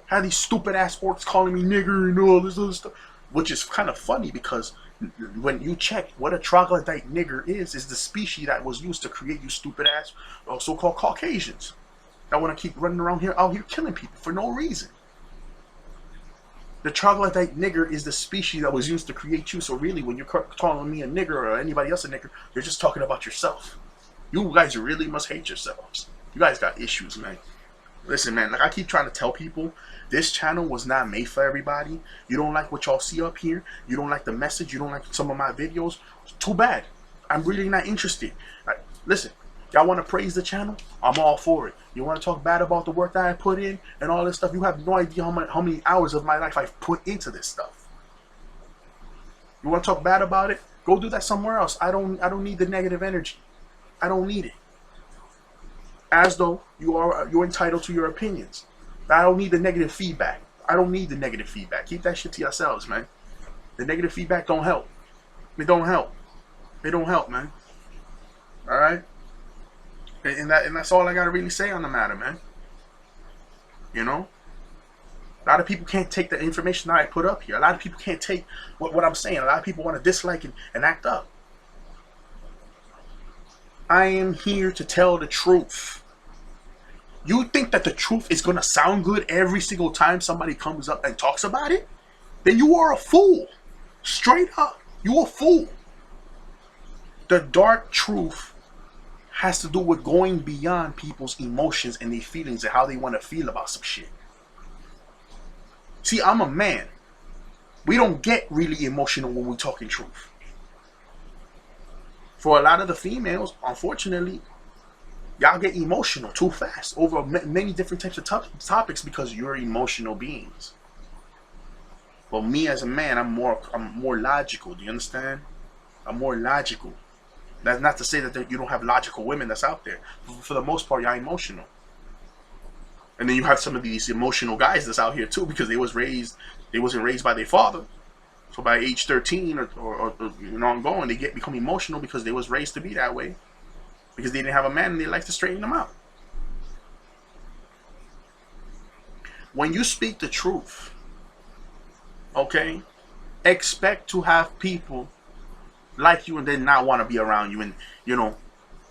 Had these stupid ass orcs calling me nigger and all this other stuff. Which is kind of funny because when you check what a troglodyte nigger is the species that was used to create you stupid ass so-called Caucasians that want to keep running around here out here killing people for no reason. The troglodyte nigger is the species that was used to create you. So really, when you're calling me a nigger or anybody else a nigger, you're just talking about yourself. You guys really must hate yourselves. You guys got issues, man. Listen, man, like I keep trying to tell people, this channel was not made for everybody. You don't like what y'all see up here. You don't like the message. You don't like some of my videos. Too bad. I'm really not interested. Listen, y'all want to praise the channel? I'm all for it. You want to talk bad about the work that I put in and all this stuff? You have no idea how many hours of my life I've put into this stuff. You want to talk bad about it? Go do that somewhere else. I don't need the negative energy. I don't need it. As though you're entitled to your opinions. I don't need the negative feedback. I don't need the negative feedback. Keep that shit to yourselves, man. The negative feedback don't help. It don't help. It don't help, man. All right. And that's all I gotta really say on the matter, man. You know, a lot of people can't take the information that I put up here. A lot of people can't take what I'm saying. A lot of people want to dislike and act up. I am here to tell the truth. You think that the truth is gonna sound good every single time somebody comes up and talks about it? Then you are a fool. Straight up, you a fool. The dark truth has to do with going beyond people's emotions and their feelings and how they want to feel about some shit. See, I'm a man. We don't get really emotional when we're talking truth. For a lot of the females, unfortunately, y'all get emotional too fast over many different types of topics because you're emotional beings. But me as a man, I'm more logical. Do you understand? I'm more logical. That's not to say that you don't have logical women that's out there. For the most part, y'all emotional. And then you have some of these emotional guys that's out here too because they wasn't raised by their father. So by age 13 or ongoing, they become emotional because they was raised to be that way, because they didn't have a man and they like to straighten them out. When you speak the truth, okay, expect to have people like you and then not want to be around you and, you know,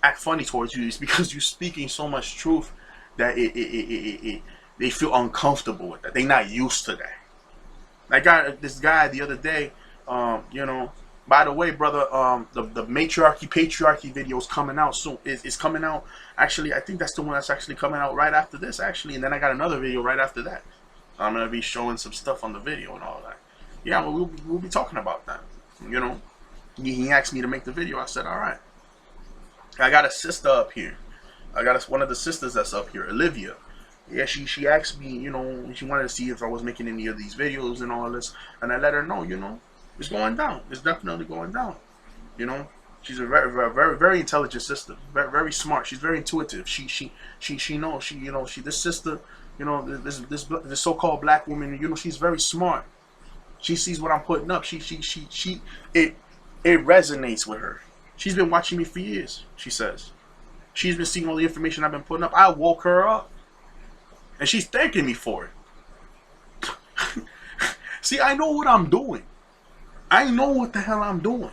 act funny towards you. It's because you're speaking so much truth that they feel uncomfortable with that. They're not used to that. I got this guy the other day, you know, by the way, brother, the matriarchy, patriarchy video is coming out soon. It's coming out. Actually, I think that's the one that's actually coming out right after this, actually. And then I got another video right after that. I'm going to be showing some stuff on the video and all that. Yeah, we'll be talking about that. You know, he asked me to make the video. I said, all right. I got a sister up here. I got one of the sisters that's up here, Olivia. Yeah, she asked me, you know, she wanted to see if I was making any of these videos and all this. And I let her know, you know, it's going down. It's definitely going down. You know, she's a very intelligent sister. Very smart. She's very intuitive. She knows. You know, this sister, you know, this so-called black woman, you know, she's very smart. She sees what I'm putting up. It resonates with her. She's been watching me for years, she says. She's been seeing all the information I've been putting up. I woke her up. And she's thanking me for it. See, I know what I'm doing. I know what the hell I'm doing.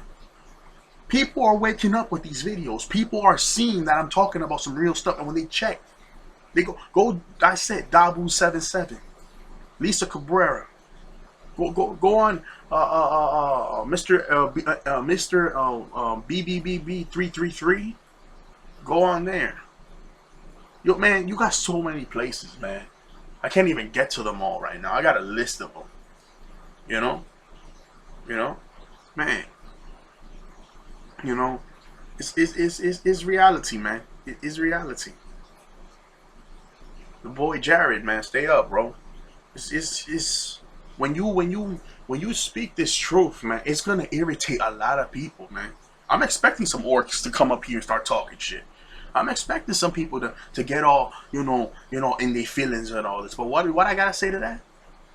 People are waking up with these videos. People are seeing that I'm talking about some real stuff. And when they check, they go. I said WW3, Lisa Cabrera. Go on, Mr. BBBB333. Go on there. Yo, man, you got so many places, man. I can't even get to them all right now. I got a list of them. You know, man. You know, it's reality, man. It is reality. The boy Jared, man, stay up, bro. It's when you speak this truth, man, it's gonna irritate a lot of people, man. I'm expecting some orcs to come up here and start talking shit. I'm expecting some people to get all, you know, in their feelings and all this. But what I gotta say to that?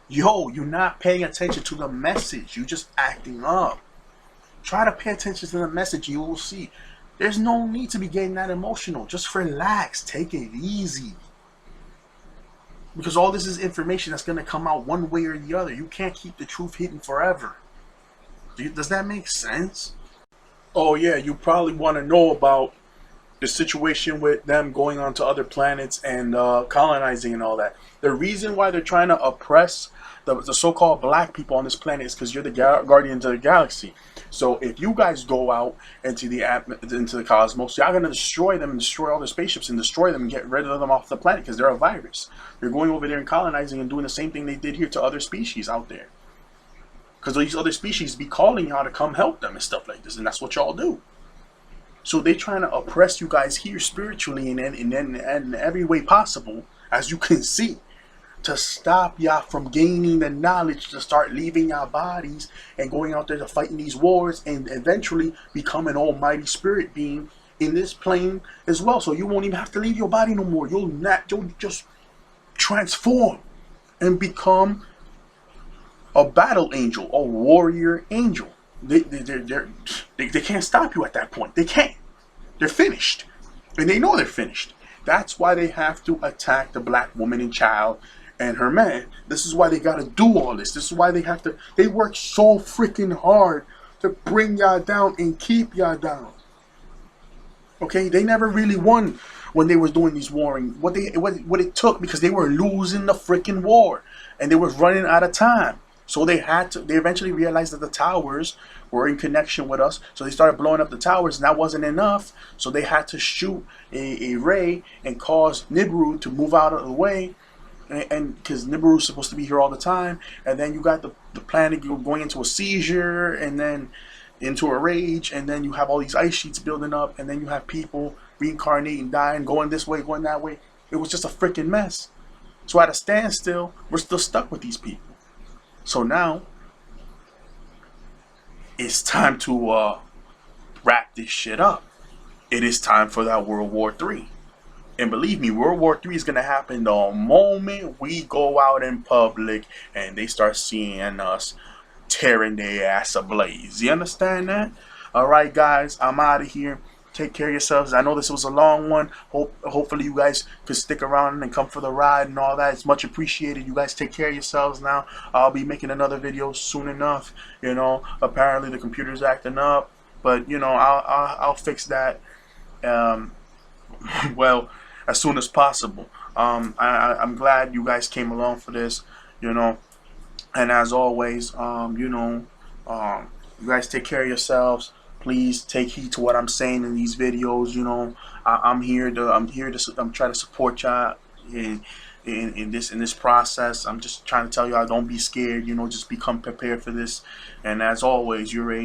Yo, you're not paying attention to the message. You just acting up. Try to pay attention to the message. You will see. There's no need to be getting that emotional. Just relax. Take it easy. Because all this is information that's going to come out one way or the other. You can't keep the truth hidden forever. Does that make sense? Oh yeah, you probably want to know about the situation with them going on to other planets and colonizing and all that. The reason why they're trying to oppress the so-called black people on this planet is because you're the guardians of the galaxy. So if you guys go out into the cosmos, y'all gonna destroy them and destroy all the spaceships and destroy them and get rid of them off the planet because they're a virus. They're going over there and colonizing and doing the same thing they did here to other species out there. Because these other species be calling y'all to come help them and stuff like this, and that's what y'all do. So they're trying to oppress you guys here spiritually and in every way possible, as you can see, to stop y'all from gaining the knowledge to start leaving y'all bodies and going out there to fight in these wars and eventually become an almighty spirit being in this plane as well. So you won't even have to leave your body no more. You'll just transform and become a battle angel, a warrior angel. They can't stop you at that point. They can't. They're finished. And they know they're finished. That's why they have to attack the black woman and child and her man. This is why they got to do all this. This is why they work so freaking hard to bring y'all down and keep y'all down. Okay? They never really won when they was doing these warring. What it took, because they were losing the freaking war. And they was running out of time. So they eventually realized that the towers were in connection with us. So they started blowing up the towers, and that wasn't enough. So they had to shoot a ray and cause Nibiru to move out of the way. And because Nibiru is supposed to be here all the time. And then you got the planet going into a seizure and then into a rage. And then you have all these ice sheets building up. And then you have people reincarnating, dying, going this way, going that way. It was just a freaking mess. So at a standstill, we're still stuck with these people. So now, it's time to wrap this shit up. It is time for that World War III. And believe me, World War III is going to happen the moment we go out in public and they start seeing us tearing their ass ablaze. You understand that? Alright guys, I'm out of here. Take care of yourselves. I know this was a long one. Hopefully you guys could stick around and come for the ride and all that. It's much appreciated. You guys take care of yourselves now. I'll be making another video soon enough. You know, apparently the computer's acting up, but you know, I'll fix that. Well, as soon as possible. I'm glad you guys came along for this. You know, and as always, you know, you guys take care of yourselves. Please take heed to what I'm saying in these videos. You know, I'm trying to support y'all in this process. I'm just trying to tell y'all, don't be scared. You know, just become prepared for this. And as always, you're a